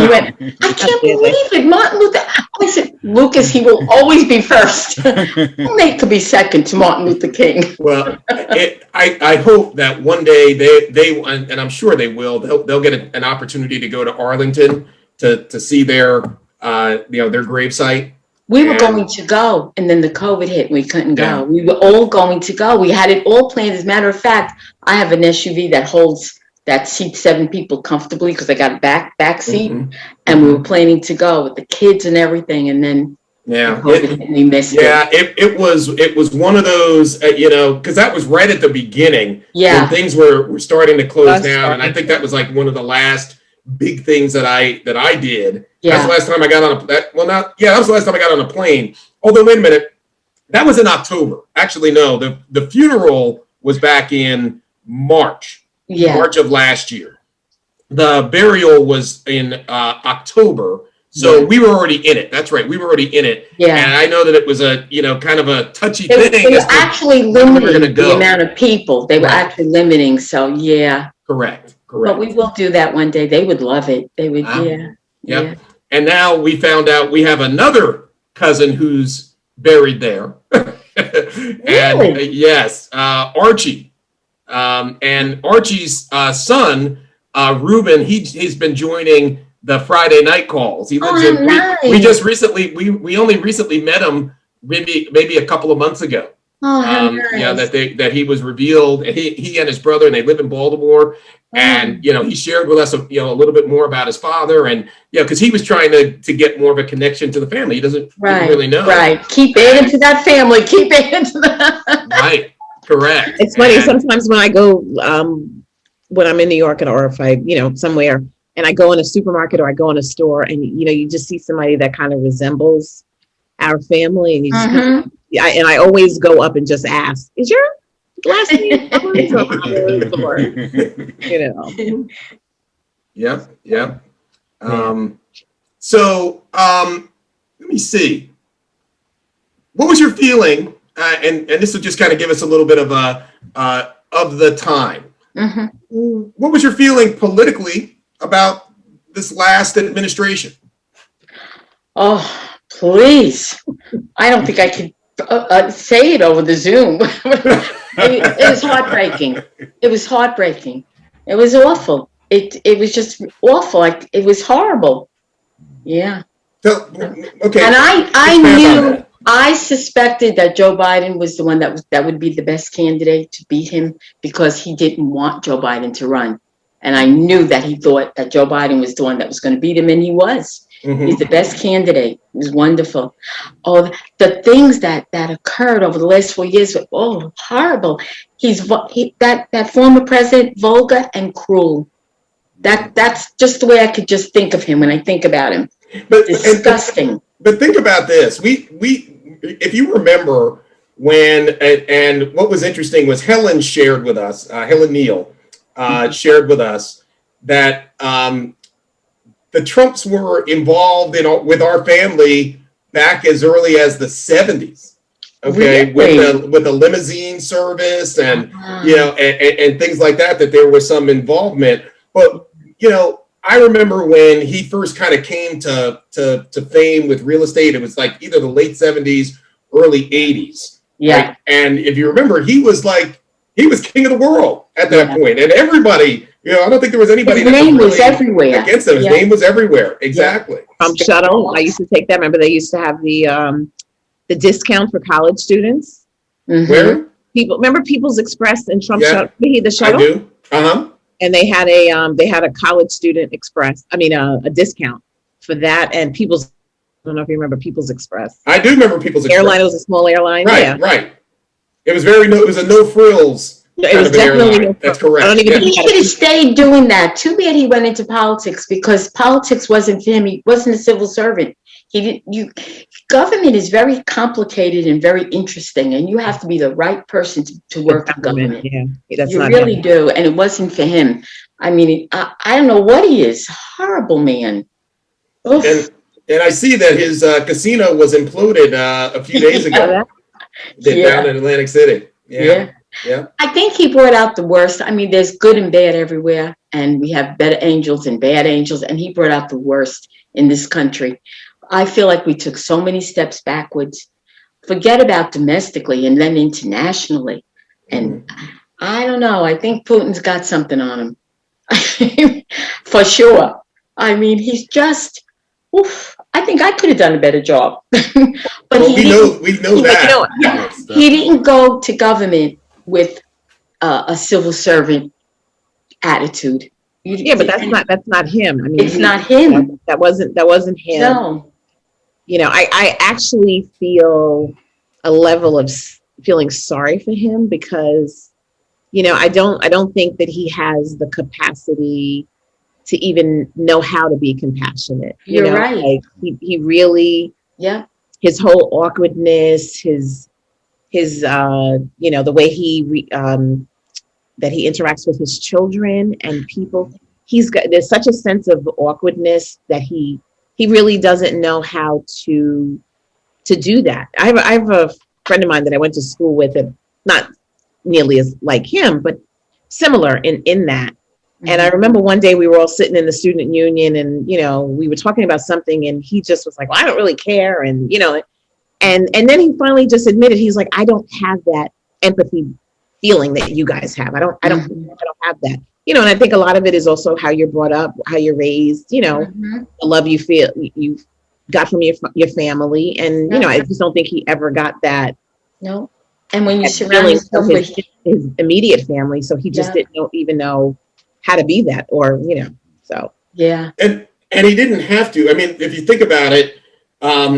went, I can't believe it, Martin Luther. I said, Lucas, he will always be first. Nate could be second to Martin Luther King. Well, I hope that one day they and I'm sure they will. They'll get an opportunity to go to Arlington to see their their gravesite. We were going to go, and then the COVID hit, and we couldn't go. We were all going to go. We had it all planned. As a matter of fact, I have an SUV that seats 7 people comfortably because I got a back seat, and we were planning to go with the kids and everything, and then we missed it. Yeah, it was one of those, because that was right at the beginning when things were starting to close down, and I think that was like one of the last big things that I did. Yeah. That's the last time I got on that was the last time I got on a plane. Although, wait a minute, that was in October. Actually, no, the funeral was back in March. March of last year. The burial was in October, so we were already in it. That's right, we were already in it. Yeah, and I know that it was a kind of a touchy thing. They were actually limiting the amount of people. They were actually limiting. So correct. But we will do that one day. They would love it. They would. Yeah. And now we found out we have another cousin who's buried there. And yes, Archie. And Archie's son, Ruben, he's been joining the Friday night calls. He lives in. Nice. We just recently we only recently met him maybe a couple of months ago. Oh, how nice. Yeah, that he was revealed, and he and his brother, and they live in Baltimore. And he shared with us a little bit more about his father, and because he was trying to get more of a connection to the family. He didn't really know. Right. Keep it into that family. Keep it into that. Right. Correct. It's funny, sometimes when I go, when I'm in New York or if I, somewhere, and I go in a supermarket or I go in a store, and, you just see somebody that kind of resembles our family, and you just and I always go up and just ask, is your last name? Yep. So let me see. What was your feeling? And this will just kind of give us a little bit of the time. What was your feeling politically about this last administration? Oh, please! I don't think I could say it over the Zoom. It was heartbreaking. It was heartbreaking. It was awful. It was just awful. Like, it was horrible. Yeah. So, okay. And I knew. I suspected that Joe Biden was the one that would be the best candidate to beat him, because he didn't want Joe Biden to run. And I knew that he thought that Joe Biden was the one that was going to beat him, and he was. He's the best candidate. It was wonderful. Oh, the things that occurred over the last 4 years were horrible. That former president, vulgar and cruel. That's just the way I could just think of him when I think about him. Disgusting. But think about this. We if you remember when, and what was interesting was Helen shared with us, Helen Neal shared with us that the Trumps were involved with our family back as early as the 70s. Okay, really? with the limousine service and and things like that there was some involvement. But I remember when he first kind of came to fame with real estate, it was like either the late 70s, early 80s. Yeah. Right? And if you remember, he was king of the world at that point. And everybody, I don't think there was anybody. His name was everywhere. Against him. His name was everywhere. Exactly. Shuttle. I used to take that. Remember, they used to have the discount for college students. Where? Remember People's Express and Trump Shuttle? The shuttle? I do. And they had a college student express. I mean, a discount. for that and People's. I don't know if you remember People's Express. I do remember People's Express. Airline, it was a small airline. Right, yeah. right. It was it was a no frills. It was definitely. That's correct. I don't even He should have stayed doing that. Too bad he went into politics because politics wasn't for him. He wasn't a civil servant. Government is very complicated and very interesting, and you have to be the right person to work in government. Yeah, that's you not really him. do, and it wasn't for him. I mean, I don't know what he is. Horrible man. Oof. And I see that his casino was imploded a few days ago. Down in Atlantic City. Yeah. I think he brought out the worst. I mean, there's good and bad everywhere, and we have better angels and bad angels, and he brought out the worst in this country. I feel like we took so many steps backwards. Forget about domestically and then internationally. And I don't know. I think Putin's got something on him. For sure. I mean, he's just, I think I could have done a better job. But we know that. He didn't go to government with a civil servant attitude. But that's not him. I mean, it's not him. That wasn't him. No. I actually feel a level of feeling sorry for him because, I don't think that he has the capacity to even know how to be compassionate. You're right. Like he really, his whole awkwardness, his the way that he interacts with his children and people, there's such a sense of awkwardness that he really doesn't know how to do that. I have a friend of mine that I went to school with, and not nearly as like him, but similar in that. Mm-hmm. And I remember one day we were all sitting in the student union, and we were talking about something, and he just was like, "Well, I don't really care," and and then he finally just admitted, he's like, "I don't have that empathy feeling that you guys have. I don't have that." And I think a lot of it is also how you're brought up, how you're raised, the love you feel you got from your family. And, I just don't think he ever got that. No. And when you surround yourself with his immediate family, so he just didn't even know how to be that, or, so. Yeah. And he didn't have to. I mean, if you think about it,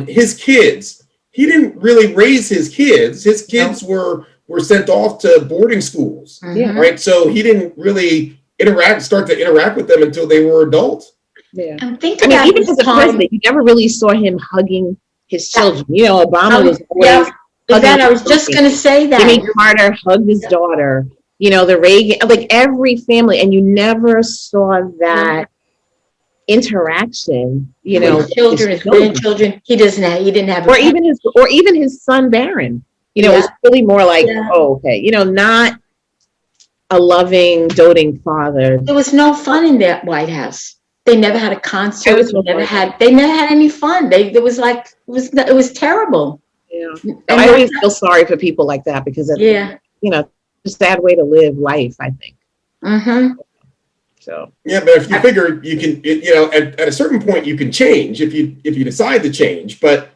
his kids, he didn't really raise his kids. His kids were sent off to boarding schools, right? So he didn't really start to interact with them until they were adults. Yeah. I mean, even as a president, you never really saw him hugging his children. Obama was always hugging. I was just going to say that. Jimmy Carter hugged his daughter. The Reagan, like every family, and you never saw that interaction. His children, his grandchildren. He didn't have. Or even his son Barron. It was really more like, not a loving, doting father. There was no fun in that White House. They never had a concert. They never had any fun. It was terrible. Yeah. I always feel sorry for people like that because it's a sad way to live life, I think. Mm-hmm. So. Yeah, but if you figure you can, at a certain point you can change if you decide to change, but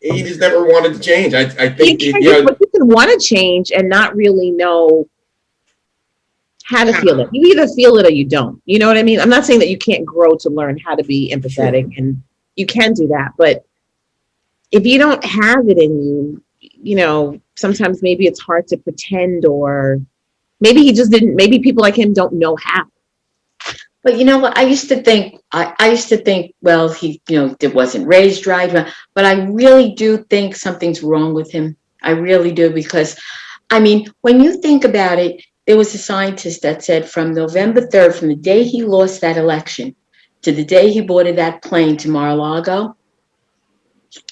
he just never wanted to change. I think but you can want to change and not really know how to feel it. You either feel it or you don't. You know what I mean? I'm not saying that you can't grow to learn how to be empathetic, and you can do that. But if you don't have it in you, sometimes maybe it's hard to pretend, or maybe he just didn't. Maybe people like him don't know how. But you know what? I used to think, well, he, wasn't raised right. But I really do think something's wrong with him. I really do, because, I mean, when you think about it, there was a scientist that said from November 3rd, from the day he lost that election to the day he boarded that plane to Mar-a-Lago,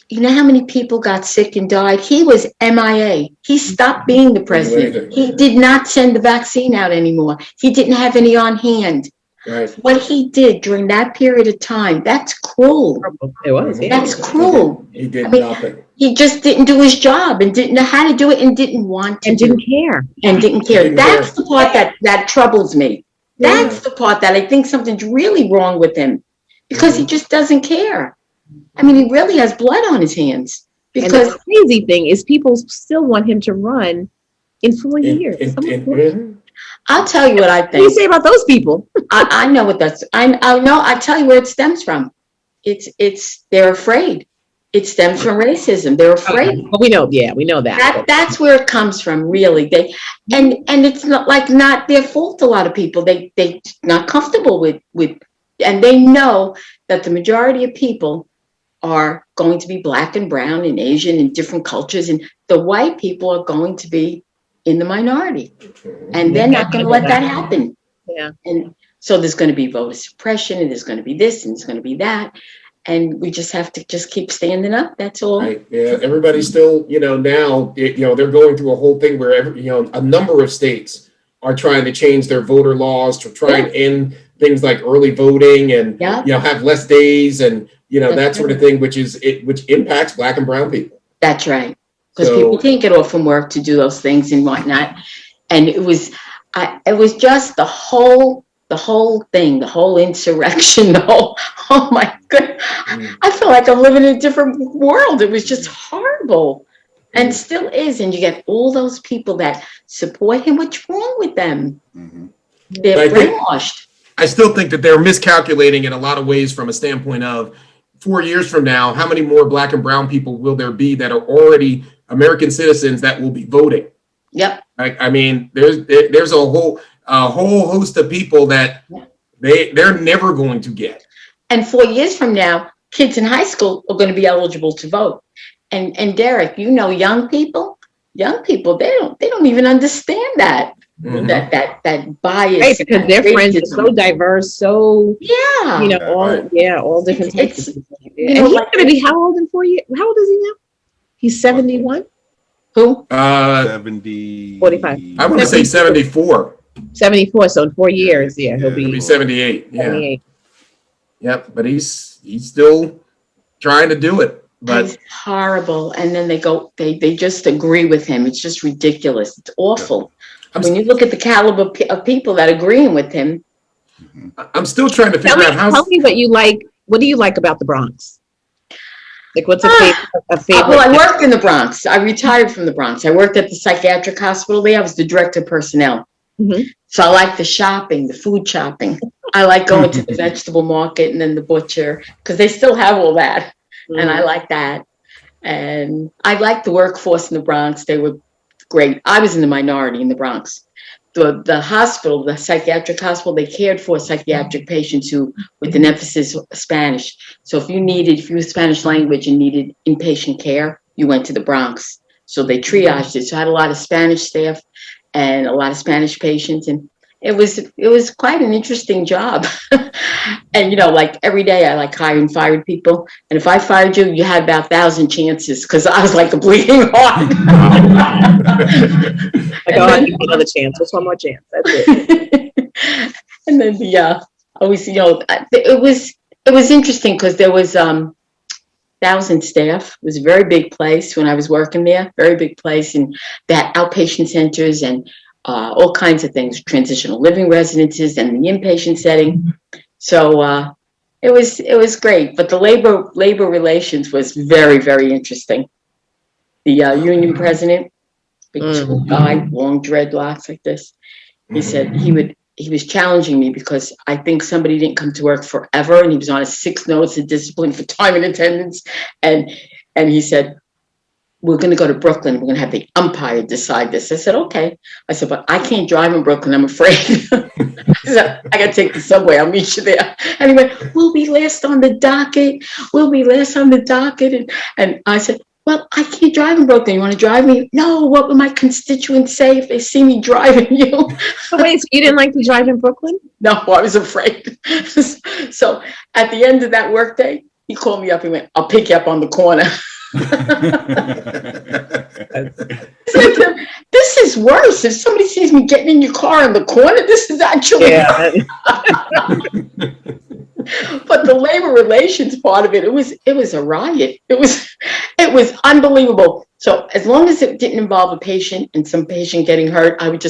you know how many people got sick and died? He was MIA. He stopped being the president. He did not send the vaccine out anymore. He didn't have any on hand. Right. What he did during that period of time, that's cruel. It was. Yeah. That's cruel. He did nothing. He just didn't do his job and didn't know how to do it and didn't want to. And didn't care. And didn't care. That's the part that troubles me. That's the part that I think something's really wrong with him, because he just doesn't care. I mean, he really has blood on his hands. Because the crazy thing is people still want him to run in 4 years. I'll tell you what I think. What do you say about those people? I know what that's. I know. I tell you where it stems from. they're afraid. It stems from racism. They're afraid. Well, we know that. That's where it comes from, really. And it's not their fault. A lot of people they not comfortable with, and they know that the majority of people are going to be Black and brown and Asian and different cultures, and the white people are going to be in the minority, and they're not going to let that happen. Yeah. And so there's going to be voter suppression, and there's going to be this, and there's going to be that. And we just have to just keep standing up. That's all. Right. Yeah. Everybody's still, now, they're going through a whole thing where a number of states are trying to change their voter laws to try and end things like early voting and, have less days and, that sort of thing, which impacts Black and brown people. That's right. Because people can't get off from work to do those things and whatnot. And it was just the whole thing, the whole insurrection, oh my God. I feel like I'm living in a different world. It was just horrible and still is. And you get all those people that support him. What's wrong with them? They're brainwashed. I still think that they're miscalculating in a lot of ways from a standpoint of 4 years from now, how many more Black and brown people will there be that are already American citizens that will be voting? Yep. I mean, there's a whole host of people that they're never going to get. And 4 years from now, kids in high school are going to be eligible to vote. And Derek, young people, they don't even understand that. That bias. Right, because their friends are so diverse, so all different types. And he's going to be how old in 4 years? How old is he now? He's 71. Who? 70. 45. I want to say 74. 74. So in 4 years, he'll be 78. Yeah. 78. Yep. But he's still trying to do it. But it's horrible. And then they just agree with him. It's just ridiculous. It's awful. When you look at the caliber of people that are agreeing with him. I'm still trying to figure out how. Tell me what you like. What do you like about the Bronx? Like, what's a favorite? Well, I worked in the Bronx. I retired from the Bronx. I worked at the psychiatric hospital there. I was the director of personnel. So I like the shopping, the food shopping. I like going to the vegetable market and then the butcher because they still have all that. And I like that. And I like the workforce in the Bronx. They were great. I was in the minority in the Bronx. The hospital, the psychiatric hospital, they cared for psychiatric patients who, with an emphasis Spanish. So if you were Spanish language and needed inpatient care, you went to the Bronx. So they triaged it. So I had a lot of Spanish staff and a lot of Spanish patients, and it was quite an interesting job. And like every day I hired and fired people, and if I fired you, you had about 1,000 chances because I was like a bleeding heart. I give another chance. Just one more chance. That's it. And then it was interesting because there was 1,000 staff. It was a very big place when I was working there. Very big place, and that outpatient centers and all kinds of things, transitional living residences and the inpatient setting. So it was great, but the labor relations was very, very interesting. The union president, big tall guy, long dreadlocks like this. He said he was challenging me because I think somebody didn't come to work forever, and he was on a 6 notice of discipline for time and attendance, and he said, we're going to go to Brooklyn. We're going to have the umpire decide this. I said, okay. I said, but I can't drive in Brooklyn. I'm afraid. I said, I got to take the subway. I'll meet you there. And he went, we'll be last on the docket. We'll be last on the docket. And I said, well, I can't drive in Brooklyn. You want to drive me? No, what would my constituents say if they see me driving you? So wait, so you didn't like to drive in Brooklyn? No, I was afraid. So at the end of that workday, he called me up. He went, I'll pick you up on the corner. This is worse. If somebody sees me getting in your car in the corner, this is actually But the labor relations part of it, it was a riot. It was unbelievable. So as long as it didn't involve a patient and some patient getting hurt, I would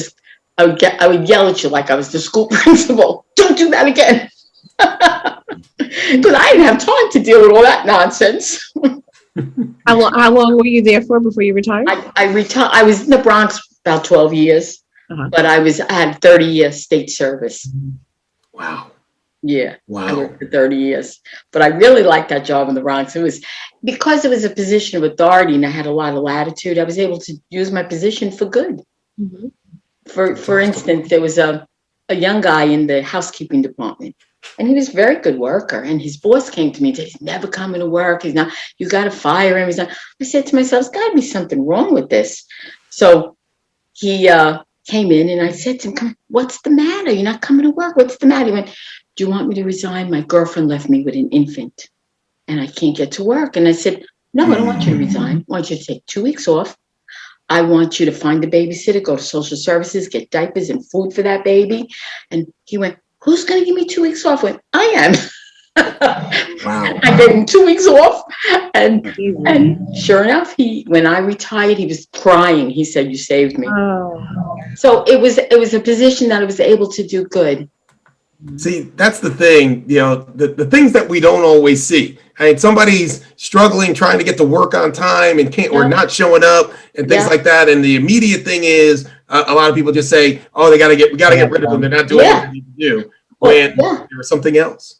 yell at you like I was the school principal. Don't do that again. Because I didn't have time to deal with all that nonsense. How long were you there for before you retired? I was in the Bronx about 12 years, but I had 30 years state service. Wow. Yeah. Wow. I worked for 30 years. But I really liked that job in the Bronx. It was because it was a position of authority and I had a lot of latitude. I was able to use my position for good. Mhm. For instance, there was a young guy in the housekeeping department. And he was a very good worker. And his boss came to me and said, he's never coming to work. He's not, you got to fire him. He's not. I said to myself, there's got to be something wrong with this. So he came in and I said to him, what's the matter? You're not coming to work. What's the matter? He went, do you want me to resign? My girlfriend left me with an infant and I can't get to work. And I said, no, I don't want you to resign. I want you to take 2 weeks off. I want you to find a babysitter, go to social services, get diapers and food for that baby. And he went, who's going to give me 2 weeks off? I went, I am. Wow. I gave him 2 weeks off. And sure enough, when I retired, he was crying. He said, you saved me. Oh. So it was a position that I was able to do good. See, that's the thing, the things that we don't always see. I mean, somebody's struggling, trying to get to work on time and can't, or not showing up and things like that. And the immediate thing is a lot of people just say, oh, we got to get rid of them. They're not doing what they need to do. When there was something else.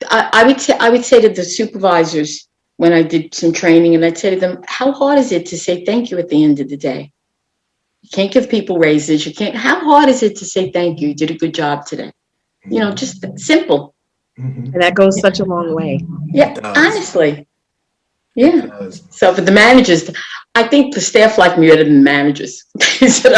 I would say to the supervisors when I did some training, and I'd say to them, how hard is it to say thank you at the end of the day? You can't give people raises. You can't. How hard is it to say thank you? You did a good job today. Just simple. And that goes such a long way. Yeah, honestly. Yeah. So for the managers, I think the staff liked me better than the managers. They said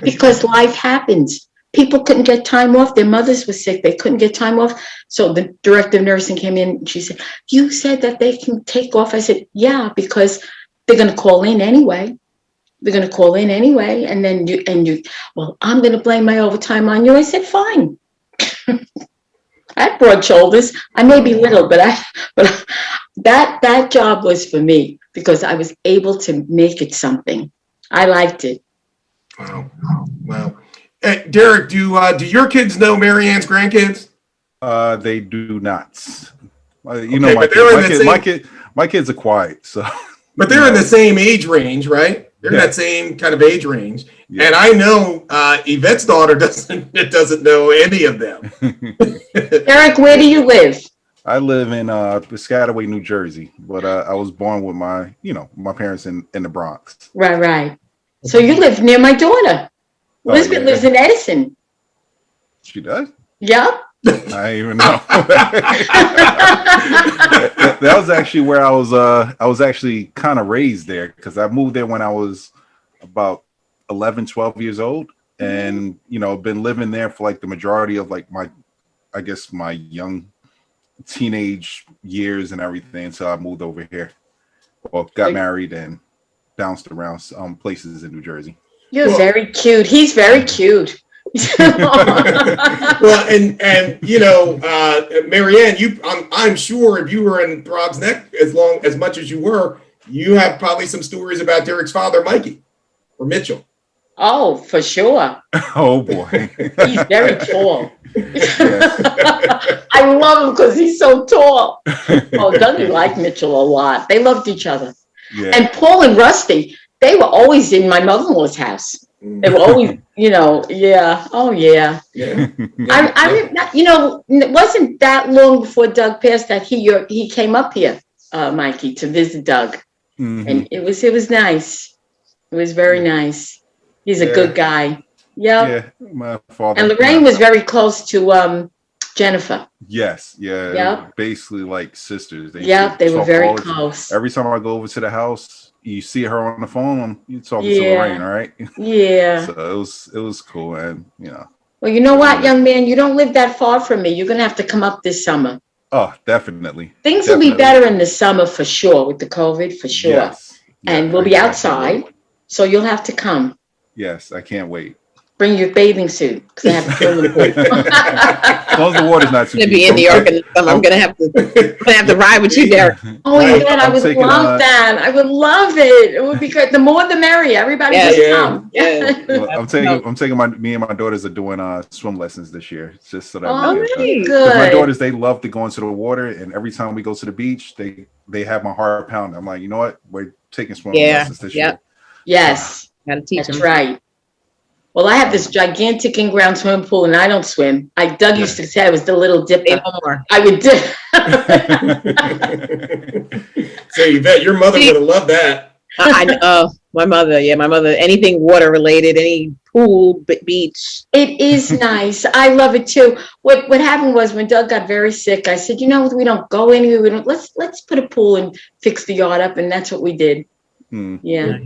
because life happens. People couldn't get time off. Their mothers were sick. They couldn't get time off. So the director of nursing came in and she said, you said that they can take off. I said, yeah, because they're going to call in anyway. They're going to call in anyway. And then well, I'm going to blame my overtime on you. I said, fine. I had broad shoulders. I may be little, but that job was for me because I was able to make it something. I liked it. Wow. Hey, Derek, do your kids know Marianne's grandkids? They do not. My kids are quiet, so. But they're in the same age range, right? They're in that same kind of age range. Yeah. And I know Yvette's daughter doesn't know any of them. Derek, where do you live? I live in Piscataway, New Jersey, but I was born with my parents in the Bronx. Right. So you live near my daughter. Elizabeth lives in Edison. She does? Yeah. I even know. that was actually where I was actually kind of raised there because I moved there when I was about 11, 12 years old. And, been living there for like the majority of like my young teenage years and everything. So I moved over here. Well, got married and bounced around some places in New Jersey. You're very cute. He's very cute. Well, and Marianne, I'm sure if you were in Throg's Neck as much as you were, you have probably some stories about Derek's father, Mikey or Mitchell. Oh, for sure. Oh boy, he's very tall. I love him because he's so tall. Oh, Dougie liked Mitchell a lot. They loved each other. Yeah. And Paul and Rusty, they were always in my mother-in-law's house. They were always, yeah. Oh, yeah. It wasn't that long before Doug passed that he came up here, Mikey, to visit Doug. Mm-hmm. And it was nice. It was very nice. He's a good guy. Yep. Yeah. My father. And Lorraine was very close to Jennifer. Yes. Yeah. Yep. Basically like sisters. They were very close. Every time I go over to the house, you see her on the phone, you talking to Lorraine, right? Yeah. So it was cool, and Well, you know what, young man, you don't live that far from me. You're gonna have to come up this summer. Oh, definitely. Things will be better in the summer for sure with the COVID, for sure. Yes. And we'll be outside, so you'll have to come. Yes, I can't wait. Bring your bathing suit because I have to fill the pool. As long as the water's not too deep. To be in New York in the summer, I'm gonna have to ride with you, Derek. Oh my God, I would love that. I would love it. It would be great. The more, the merrier. Everybody just come. Yeah. Well, I'm taking me and my daughters are doing swim lessons this year, just so that really good. My daughters, they love to go into the water, and every time we go to the beach, they have my heart pounding. I'm like, you know what? We're taking swim lessons this year. Yes. Gotta teach them. That's right. Well, I have this gigantic in-ground swimming pool, and I don't swim. Doug used to say I was the little dipper. I would dip. So you bet your mother would have loved that. I know. My mother, anything water related, any pool, beach. It is nice. I love it too. What happened was when Doug got very sick, I said, we don't go anywhere. Let's put a pool and fix the yard up, and that's what we did. Yeah.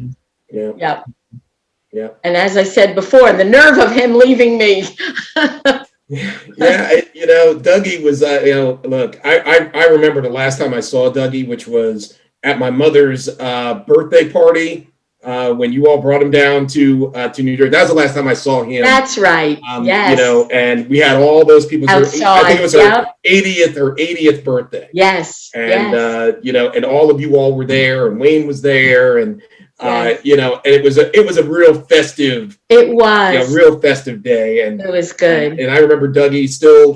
And as I said before, the nerve of him leaving me. Dougie was, look, I remember the last time I saw Dougie, which was at my mother's birthday party. When you all brought him down to New Jersey, that was the last time I saw him. That's right. Yes. And we had all those people. Outside, I think it was her 80th birthday. Yes. And and all of you all were there, and Wayne was there, and and it was a real festive. It was real festive day, and it was good. And I remember Dougie still,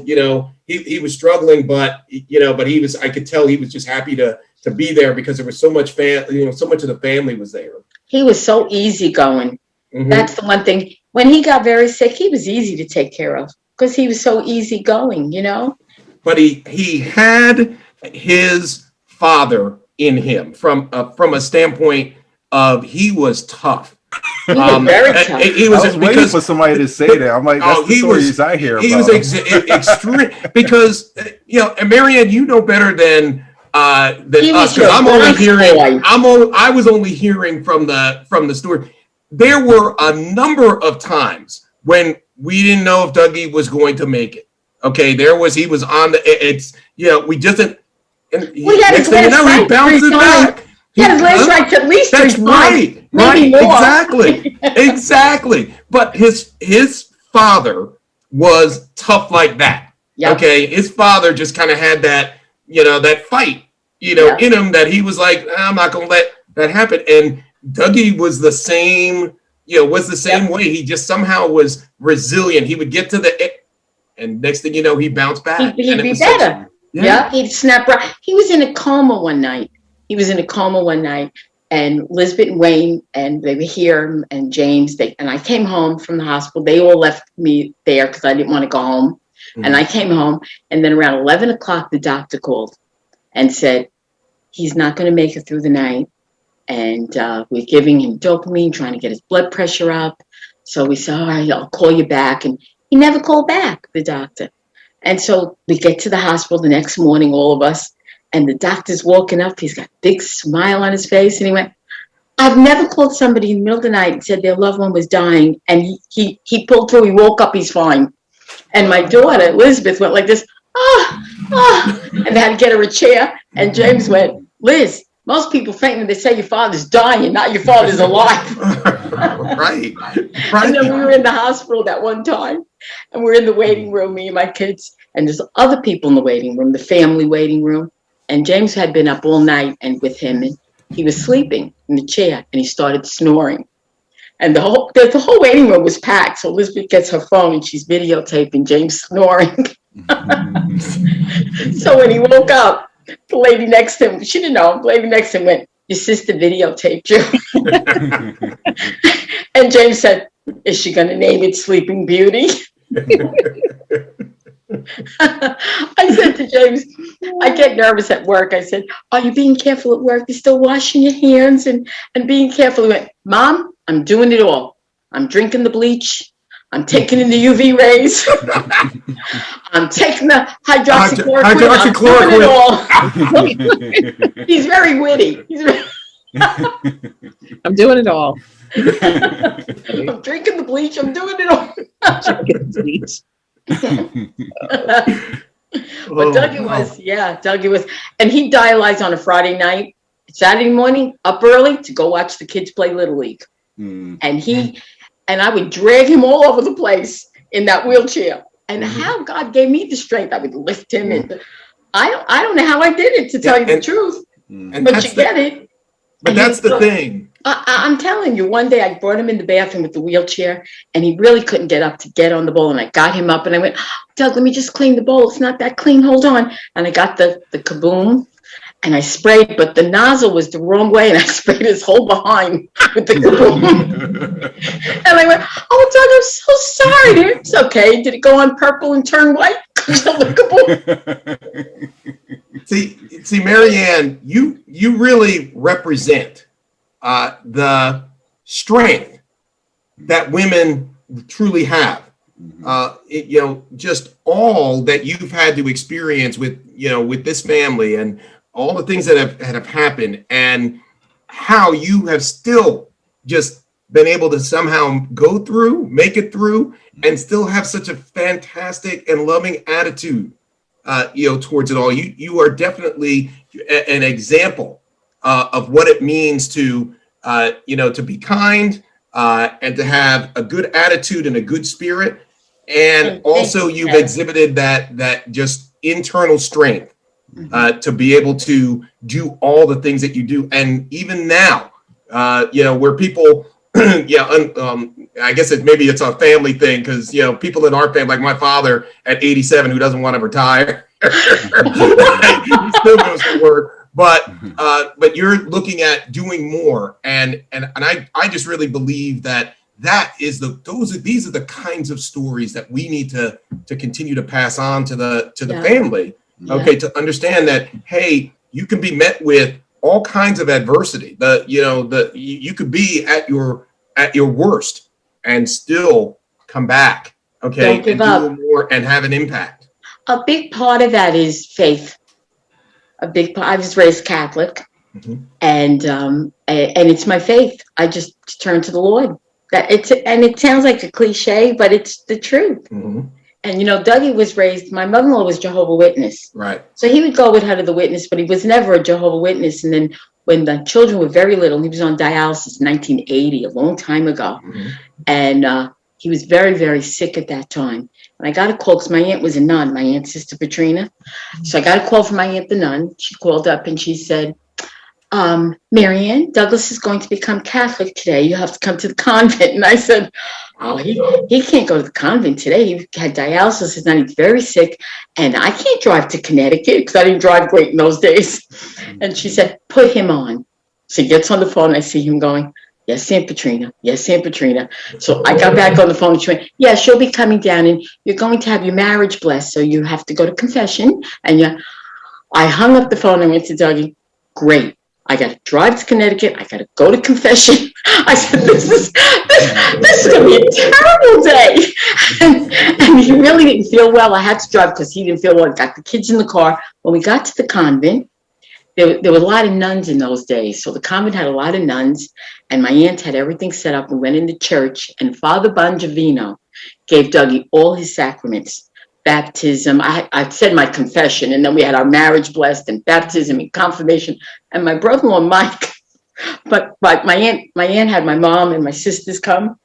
he was struggling, but he was. I could tell he was just happy to be there because there was so much so much of the family was there. He was so easygoing. Mm-hmm. That's the one thing. When he got very sick, he was easy to take care of because he was so easygoing, But he had his father in him from a standpoint of he was tough. He was very tough. I was waiting for somebody to say that. I'm like, that's the stories I hear about. He was extreme because and Marianne, you know better than us because I'm only hearing. I was only hearing from the story. There were a number of times when we didn't know if Dougie was going to make it. Okay, he was on we just didn't. Next thing you know, he bounces back. He had his legs right at least. That's right. Maybe Right. Exactly. But his father was tough like that. Yep. Okay. His father just kind of had that, that fight, in him that he was like, I'm not going to let that happen. And Dougie was the same, way. He just somehow was resilient. He would get to and next thing you know, he bounced back. He'd be better. He'd snap right. He was in a coma one night. And Lisbeth and Wayne, and they were here, and James, and I came home from the hospital. They all left me there because I didn't want to go home. Mm-hmm. And I came home, and then around 11 o'clock, the doctor called and said, he's not going to make it through the night. And we're giving him dopamine, trying to get his blood pressure up. So we said, all right, I'll call you back. And he never called back, the doctor. And so we get to the hospital the next morning, all of us. And the doctor's walking up. He's got a big smile on his face. And he went, I've never called somebody in the middle of the night and said their loved one was dying. And he pulled through. He woke up. He's fine. And my daughter, Elizabeth, went like this, and they had to get her a chair. And James went, Liz, most people faint when they say your father's dying, not your father's alive. Right. And then we were in the hospital that one time. And we're in the waiting room, me and my kids. And there's other people in the waiting room, the family waiting room. And James had been up all night and with him, and he was sleeping in the chair, and he started snoring. And the whole waiting room was packed. So Elizabeth gets her phone, and she's videotaping James snoring. So when he woke up, the lady next to him, she didn't know, the lady next to him went, your sister videotaped you. And James said, is she going to name it Sleeping Beauty? I said to James, I get nervous at work. I said, are you being careful at work? You're still washing your hands and being careful. He went, Mom, I'm doing it all. I'm drinking the bleach. I'm taking in the UV rays. I'm taking the hydroxychloroquine. He's very witty. I'm doing it all. I'm drinking the bleach. I'm doing it all. Drinking the bleach. But Dougie was, and he dialyzed on a Friday night, Saturday morning, up early to go watch the kids play Little League. And I would drag him all over the place in that wheelchair. And how God gave me the strength, I would lift him. And I don't know how I did it, to tell you the truth. But you get it. But that's the thing. I'm telling you, one day I brought him in the bathroom with the wheelchair, and he really couldn't get up to get on the bowl. And I got him up, and I went, Doug, let me just clean the bowl. It's not that clean. Hold on. And I got the kaboom, and I sprayed, but the nozzle was the wrong way, and I sprayed his whole behind with the kaboom. And I went, "Oh, Doug, I'm so sorry, dear." It's okay. Did it go on purple and turn white? See, Marianne, you really represent the strength that women truly have. Just all that you've had to experience with this family and all the things that have happened, and how you have still just been able to somehow make it through, and still have such a fantastic and loving attitude, towards it all. You are definitely an example of what it means to be kind, and to have a good attitude and a good spirit. And also you've exhibited that just internal strength, to be able to do all the things that you do. And even now, where people, I guess maybe it's a family thing, because, people in our family, like my father at 87, who doesn't want to retire, he still goes to work. But you're looking at doing more, and I just really believe that is these are the kinds of stories that we need to continue to pass on to the family. Yeah. Okay, to understand that, hey, you can be met with all kinds of adversity. You could be at your worst and still come back. Okay, don't give up. Do more and have an impact. A big part of that is faith. I was raised Catholic, and it's my faith. I just turn to the Lord. And it sounds like a cliche, but it's the truth. Mm-hmm. And Dougie was raised. My mother-in-law was Jehovah's Witness, right? So he would go with her to the witness, but he was never a Jehovah's Witness. And then when the children were very little, he was on dialysis in 1980, a long time ago, and he was very, very sick at that time. And I got a call because my aunt was a nun, my aunt, Sister Petrina. So I got a call from my aunt, the nun. She called up and she said, "Marianne, Douglas is going to become Catholic today. You have to come to the convent." And I said, "Oh, he can't go to the convent today. He had dialysis and he's very sick. And I can't drive to Connecticut," because I didn't drive great in those days. And she said, "Put him on." So he gets on the phone. I see him going, "Yes, Aunt Petrina. Yes, Aunt Petrina." So I got back on the phone and she went, "Yeah, she'll be coming down and you're going to have your marriage blessed. So you have to go to confession." And I hung up the phone and went to Dougie. "Great. I got to drive to Connecticut. I got to go to confession." I said, this is going to be a terrible day. And he really didn't feel well. I had to drive because he didn't feel well. I got the kids in the car. When we got to the convent, there were a lot of nuns in those days. So the convent had a lot of nuns, and my aunt had everything set up. We went into church, and Father Bongivino gave Dougie all his sacraments. Baptism. I said my confession, and then we had our marriage blessed, and baptism and confirmation. And my brother-in-law Mike, but my aunt had my mom and my sisters come.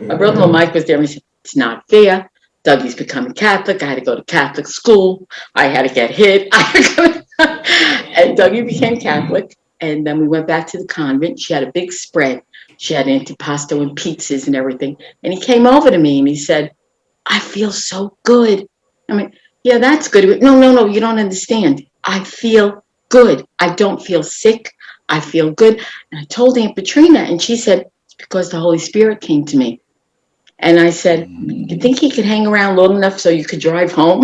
My brother-in-law Mike was there, and he said, "It's not fair. Dougie's becoming Catholic. I had to go to Catholic school. I had to get hit." And Dougie became Catholic, and then we went back to the convent. She had a big spread. She had antipasto and pizzas and everything. And he came over to me and he said, "I feel so good." I mean, "Yeah, that's good." No, you don't understand. I feel good. I don't feel sick. I feel good. And I told Aunt Petrina, and she said, "It's because the Holy Spirit came to me." And I said, "You think he could hang around long enough so you could drive home?"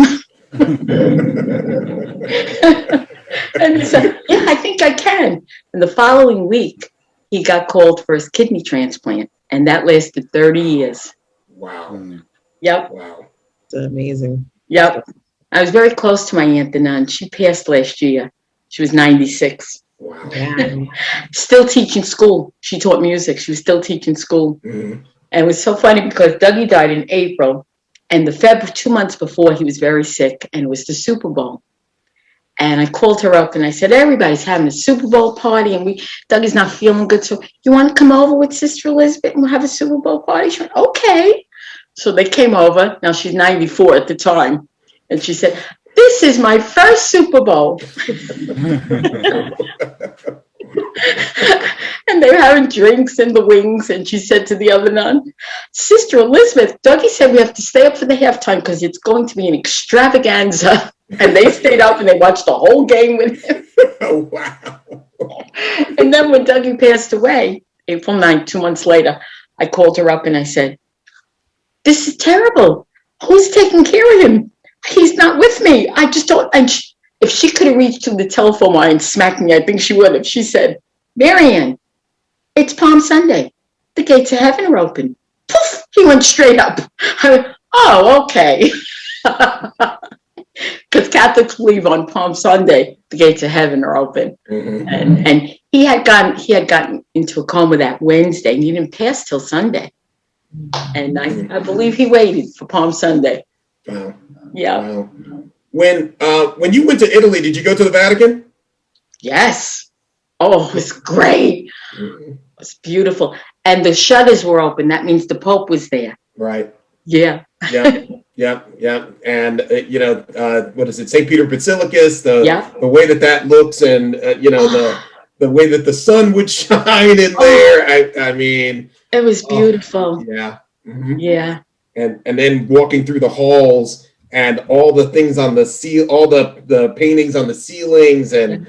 And he said, "Yeah, I think I can." And the following week, he got called for his kidney transplant, and that lasted 30 years. Wow. Yep. Wow. That's amazing. Yep. I was very close to my aunt, the nun. She passed last year. She was 96. Wow. Yeah. Still teaching school. She taught music. She was still teaching school. Mm-hmm. And it was so funny because Dougie died in April, and 2 months before, he was very sick, and it was the Super Bowl. And I called her up and I said, "Everybody's having a Super Bowl party, and Dougie's not feeling good. So you want to come over with Sister Elizabeth and we'll have a Super Bowl party?" She went, "Okay." So they came over. Now she's 94 at the time. And she said, "This is my first Super Bowl." And they were having drinks and the wings. And she said to the other nun, "Sister Elizabeth, Dougie said we have to stay up for the halftime because it's going to be an extravaganza." And they stayed up and they watched the whole game with him. Oh, wow. And then when Dougie passed away, April 9th, 2 months later, I called her up and I said, this is terrible. Who's taking care of him? He's not with me. I just don't. And if she could have reached to the telephone line and smacked me, I think she would have. She said, Marianne, it's Palm Sunday. The gates of heaven are open. Poof, he went straight up. I went, oh, okay. Because Catholics believe on Palm Sunday, the gates of heaven are open. Mm-hmm. And he had gotten into a coma that Wednesday, and he didn't pass till Sunday. And I believe he waited for Palm Sunday. Wow. Yeah. Wow. When you went to Italy, did you go to the Vatican? Yes. Oh, it was great. Mm-hmm. It was beautiful. And the shutters were open. That means the Pope was there. Right. Yeah. Yeah. Yeah. And, what is it? St. Peter Basilicus, the way that looks, and, the way that the sun would shine in there. I mean. It was beautiful. Yeah. Mm-hmm. Yeah. And then walking through the halls and all the things on the all the paintings on the ceilings, and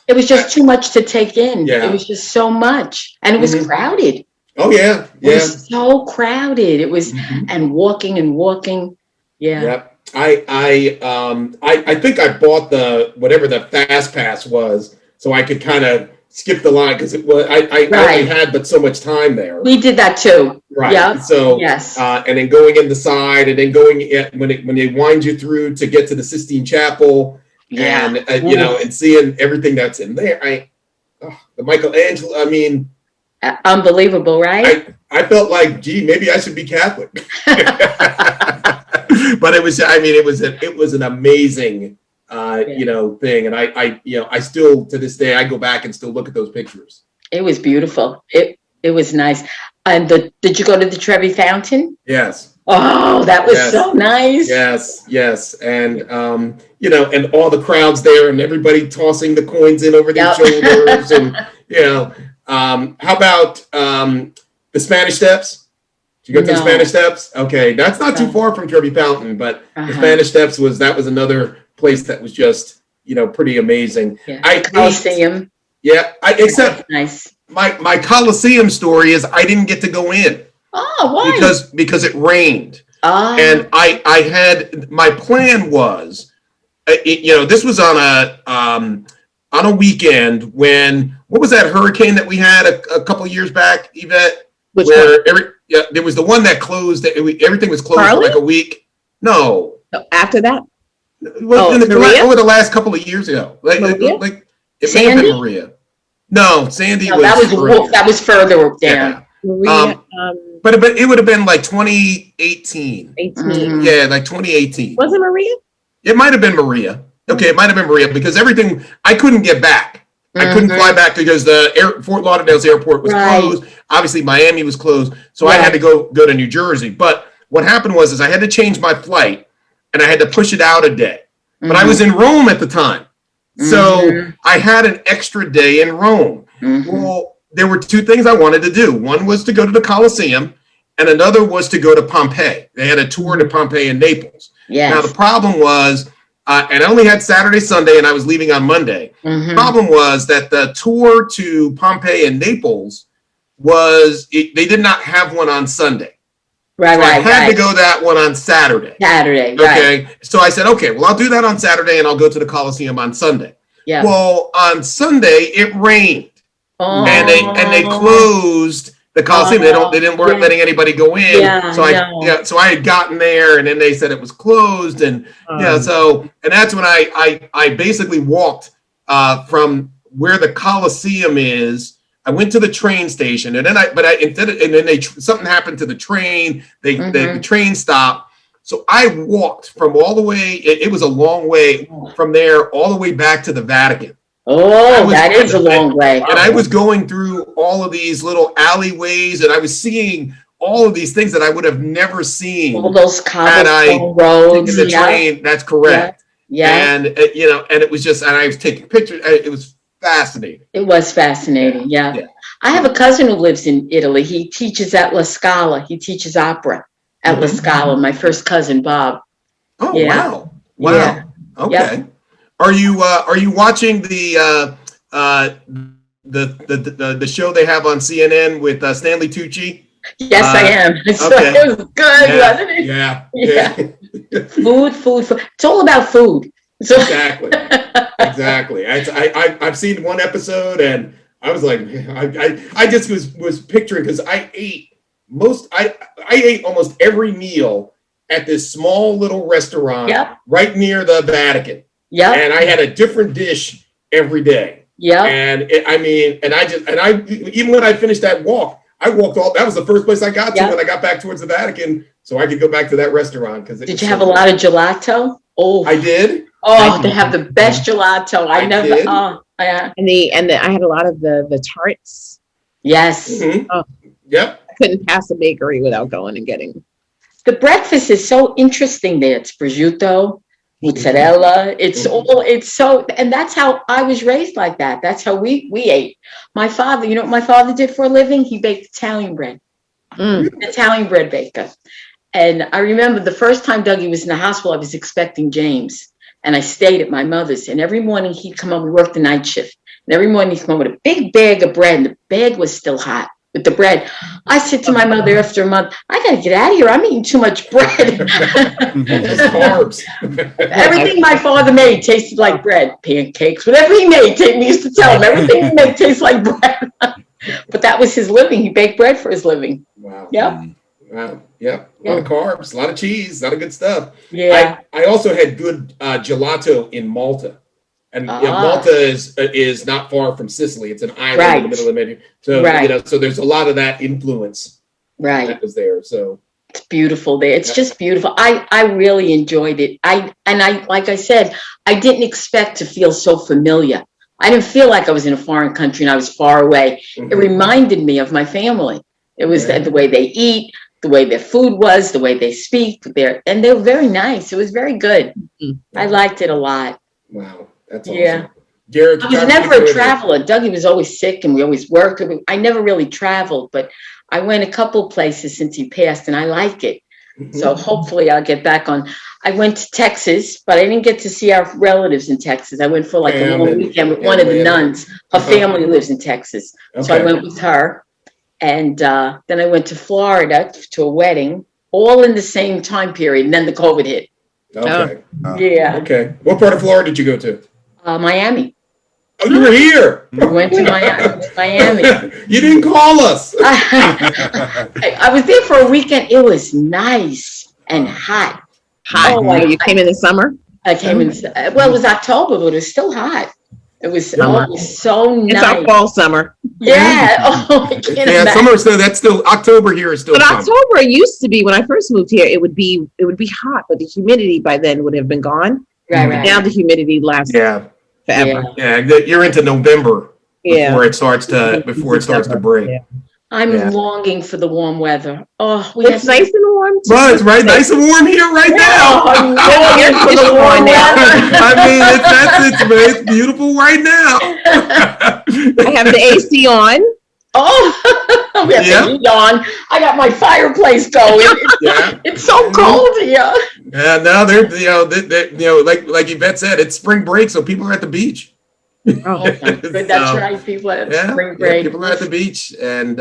it was just too much to take in. Yeah. It was just so much, and it was crowded. Oh yeah, yeah. It was so crowded. It was, and walking. Yeah. Yep. I think I bought whatever the fast pass was, so I could kind of skip the line, because it was I only had but so much time there. We did that too. Right. Yep. So yes. And then going in the side, and then going when they wind you through to get to the Sistine Chapel, and and seeing everything that's in there. The Michelangelo. I mean, unbelievable, right? I felt like, gee, maybe I should be Catholic. But it was. I mean, it was an amazing. Thing. And I still, to this day, I go back and still look at those pictures. It was beautiful. It was nice. And did you go to the Trevi Fountain? Yes. Oh, that was so nice. Yes. And, and all the crowds there, and everybody tossing the coins in over their shoulders. And, how about the Spanish Steps? Did you go to the Spanish Steps? Okay. That's not too far from Trevi Fountain, but the Spanish Steps was another place that was just, pretty amazing. Yeah. Coliseum. Except nice. My Coliseum story is I didn't get to go in. Oh, why? Because it rained. Oh. And I had, my plan was, this was on a weekend when, what was that hurricane that we had a couple of years back, Yvette? There was the one that closed, everything was closed for like a week. No. After that? Well, over the last couple of years ago, like it may have been Maria. No, Sandy was. That was further down. Maria, but it would have been like 2018. Yeah, like 2018. Was it Maria? It might have been Maria. Okay, it might have been Maria, because everything, I couldn't get back. I couldn't fly back because Fort Lauderdale's airport was closed. Obviously, Miami was closed, so I had to go to New Jersey. But what happened was I had to change my flight. And I had to push it out a day. But I was in Rome at the time. So I had an extra day in Rome. Well, there were two things I wanted to do. One was to go to the Colosseum, and another was to go to Pompeii. They had a tour to Pompeii and Naples. Yes. Now, the problem was, and I only had Saturday, Sunday, and I was leaving on Monday. The problem was that the tour to Pompeii and Naples they did not have one on Sunday. Right, so I had to go that one on Saturday. Okay. So I said, okay, well, I'll do that on Saturday, and I'll go to the Coliseum on Sunday. Yeah. Well, on Sunday it rained, and they closed the Coliseum. They weren't letting anybody go in. So I had gotten there, and then they said it was closed, and So that's when I basically walked from where the Coliseum is. I went to the train station, and then something happened to the train. The train stopped, so I walked from all the way. It was a long way from there all the way back to the Vatican. Oh, that is a long way. And I was going through all of these little alleyways, and I was seeing all of these things that I would have never seen. All those cobblestone roads. The train. That's correct. Yeah. And and it was just, and I was taking pictures. It was fascinating. It was fascinating. Yeah. I have a cousin who lives in Italy. He teaches at La Scala. He teaches opera at La Scala. My first cousin, Bob. Oh, wow. Yeah. Okay. Yep. Are you watching the show they have on CNN with Stanley Tucci? Yes, I am. Okay. It was good, wasn't it? Yeah. Food. It's all about food. So Exactly. I've seen one episode and I was like, I just was picturing, because I ate almost every meal at this small little restaurant right near the Vatican. Yeah. And I had a different dish every day. Yeah. And even when I finished that walk, I walked all. That was the first place I got to when I got back towards the Vatican, so I could go back to that restaurant. Did you have a lot of gelato? Oh, I did. Oh, they have the best gelato. I never. Did. Oh, yeah. And I had a lot of the tarts. Yes. Mm-hmm. Oh. Yep. I couldn't pass a bakery without going and getting. The breakfast is so interesting there. It's prosciutto, mozzarella. It's so, and that's how I was raised like that. That's how we ate. My father, you know what my father did for a living? He baked Italian bread. Italian bread baker. And I remember the first time Dougie was in the hospital, I was expecting James. And I stayed at my mother's. And every morning he'd come home, we worked the night shift. And every morning he'd come home with a big bag of bread. And the bag was still hot with the bread. I said to my mother after a month, I got to get out of here. I'm eating too much bread. Carbs. Everything my father made tasted like bread. Pancakes, whatever he made, we used to tell him, everything he made tastes like bread. But that was his living. He baked bread for his living. Wow. Yep. Wow. Yep. A lot of carbs, a lot of cheese, a lot of good stuff. Yeah. I also had good gelato in Malta. And Malta is not far from Sicily. It's an island in the middle of the Mediterranean. So so there's a lot of that influence that was there. So it's beautiful there. It's just beautiful. I really enjoyed it. I like I said, I didn't expect to feel so familiar. I didn't feel like I was in a foreign country and I was far away. Mm-hmm. It reminded me of my family. It was the way they eat, the way their food was, the way they speak, and they were very nice. It was very good. Mm-hmm. I liked it a lot. Wow, that's awesome. Yeah. Garrett, I was never a traveler. Dougie was always sick and we always worked. I never really traveled, but I went a couple places since he passed and I like it. Mm-hmm. So hopefully I'll get back on. I went to Texas, but I didn't get to see our relatives in Texas. I went for like a long weekend with one of the nuns. Her family lives in Texas. Okay. So I went with her. And then I went to Florida to a wedding, all in the same time period. And then the COVID hit. Okay. Yeah. Okay. What part of Florida did you go to? Miami. Oh, you were here. I went to Miami. You didn't call us. I was there for a weekend. It was nice and hot. Oh, you came in the summer? I came in. Well, it was October, but it was still hot. It was so nice. It's our fall summer. Yeah. Oh, I can't imagine. Summer. So that's still October here is still. But summer. October used to be when I first moved here. It would be hot, but the humidity by then would have been gone. Right. Now the humidity lasts forever. Yeah. You're into November before it starts to break. Yeah. I'm longing for the warm weather. Oh, it's nice and warm. Well, it's nice and warm here right now. I'm longing for the warm weather. I mean, it's beautiful right now. I have the AC on. Oh, we have the heat on. I got my fireplace going. It's so cold here. Yeah, now they're like Yvette said, it's spring break, so people are at the beach. Oh, that's right. People are at spring break. People are at the beach, and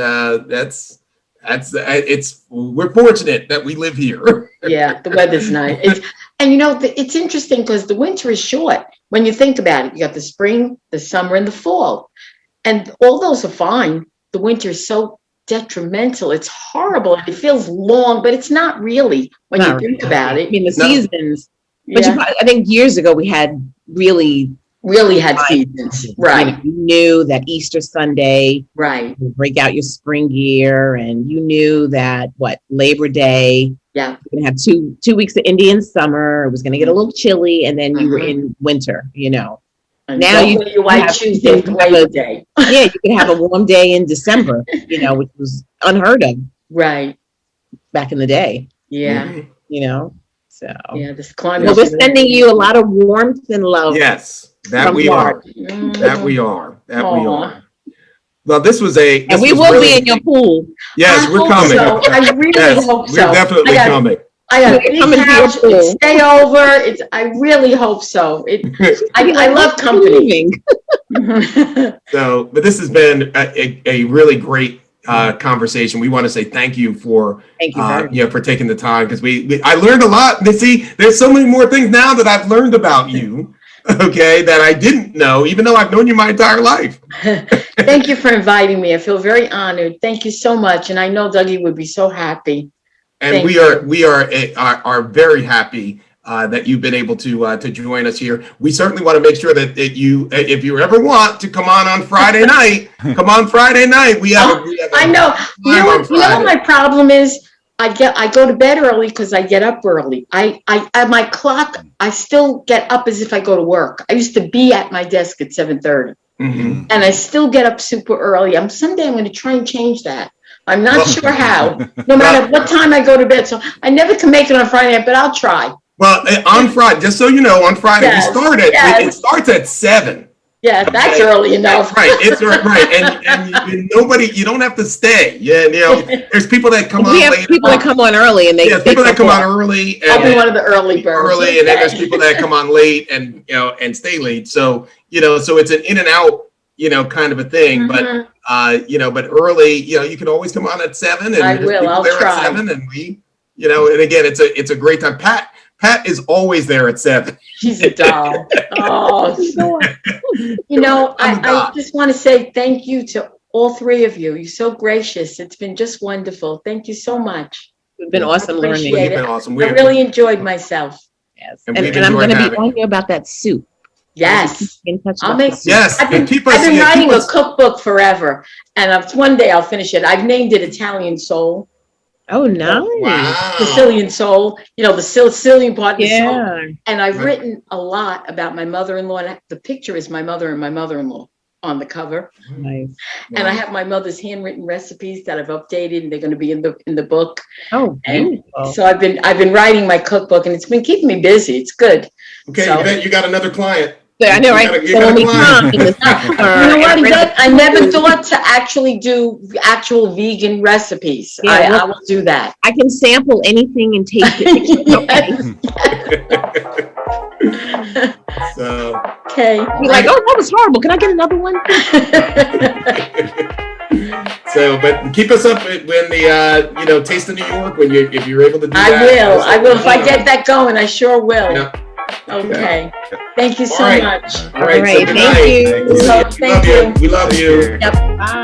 we're fortunate that we live here. Yeah, the weather's nice. It's interesting because the winter is short. When you think about it, you got the spring, the summer, and the fall, and all those are fine. The winter is so detrimental. It's horrible, and it feels long, but it's not really when you think about it. I mean, the seasons. But I think years ago we had really had seasons, right? You knew that Easter Sunday, right, you break out your spring gear, and you knew that Labor Day, you're gonna have two weeks of Indian summer. It was gonna get a little chilly, and then you were in winter. And now you white Tuesday for Labor Day. Yeah, you could have a warm day in December, which was unheard of, right, back in the day. Yeah, So this climate. Well, we're sending you a lot of warmth and love. Yes. That we are. That we are. Well, this was and we will be in your pool. Yes, we're coming. So. I really hope so. We're definitely coming. I got a big Coming to your house. pool. Stay over. I really hope so. I love company. So, but this has been a really great conversation. We want to say thank you for Thank you very much. for taking the time, because I learned a lot. See, there's so many more things now that I've learned about you. Okay, that I didn't know, even though I've known you my entire life. Thank you for inviting me. I feel very honored. Thank you so much, and I know Dougie would be so happy. And we are very happy that you've been able to join us here. We certainly want to make sure that you, if you ever want to come on Friday night, come on Friday night. I know. You know what my problem is? I go to bed early because I get up early. At my clock, I still get up as if I go to work. I used to be at my desk at 7:30, and I still get up super early. Someday I'm going to try and change that. I'm not sure how. No matter what time I go to bed, so I never can make it on Friday night, but I'll try. Well, on Friday, just so you know, on Friday it starts at 7. Yeah, that's early enough. Right, it's right, and nobody, you don't have to stay. Yeah, there's people that come on We have late. people that come on early, and people that come on early. I'll be one of the early birds. And then there's people that come on late and and stay late. So so it's an in and out kind of a thing. But but early, you can always come on at 7. And I will. I'll try. At 7, and we, and again, it's a great time. Pat is always there at 7. She's a doll. Oh, I just want to say thank you to all three of you. You're so gracious. It's been just wonderful. Thank you so much. It's been awesome learning. It's been awesome. I really enjoyed myself. Yes, and I'm going to be on you about that soup. Yes, I'll make. Yes, I've been writing a cookbook forever, and one day I'll finish it. I've named it Italian Soul. Oh, nice. Wow. Sicilian soul, the Sicilian part of the soul. Yeah. And I've written a lot about my mother-in-law. The picture is my mother and my mother-in-law on the cover. Nice. And I have my mother's handwritten recipes that I've updated, and they're going to be in the book. Oh, and so I've been writing my cookbook, and it's been keeping me busy. It's good. Okay, so, you got another client. I know, right? You know what? I never thought to actually do actual vegan recipes. Yeah, I will do that. I can sample anything and taste it. So okay, you're like, oh, that was horrible. Can I get another one? So, but keep us up when the Taste of New York, if you're able to do that. I will. If I get that going, I sure will. Yeah. Okay. Thank you so much. All right. Thank you. Thank you. We love you. Yep. Bye.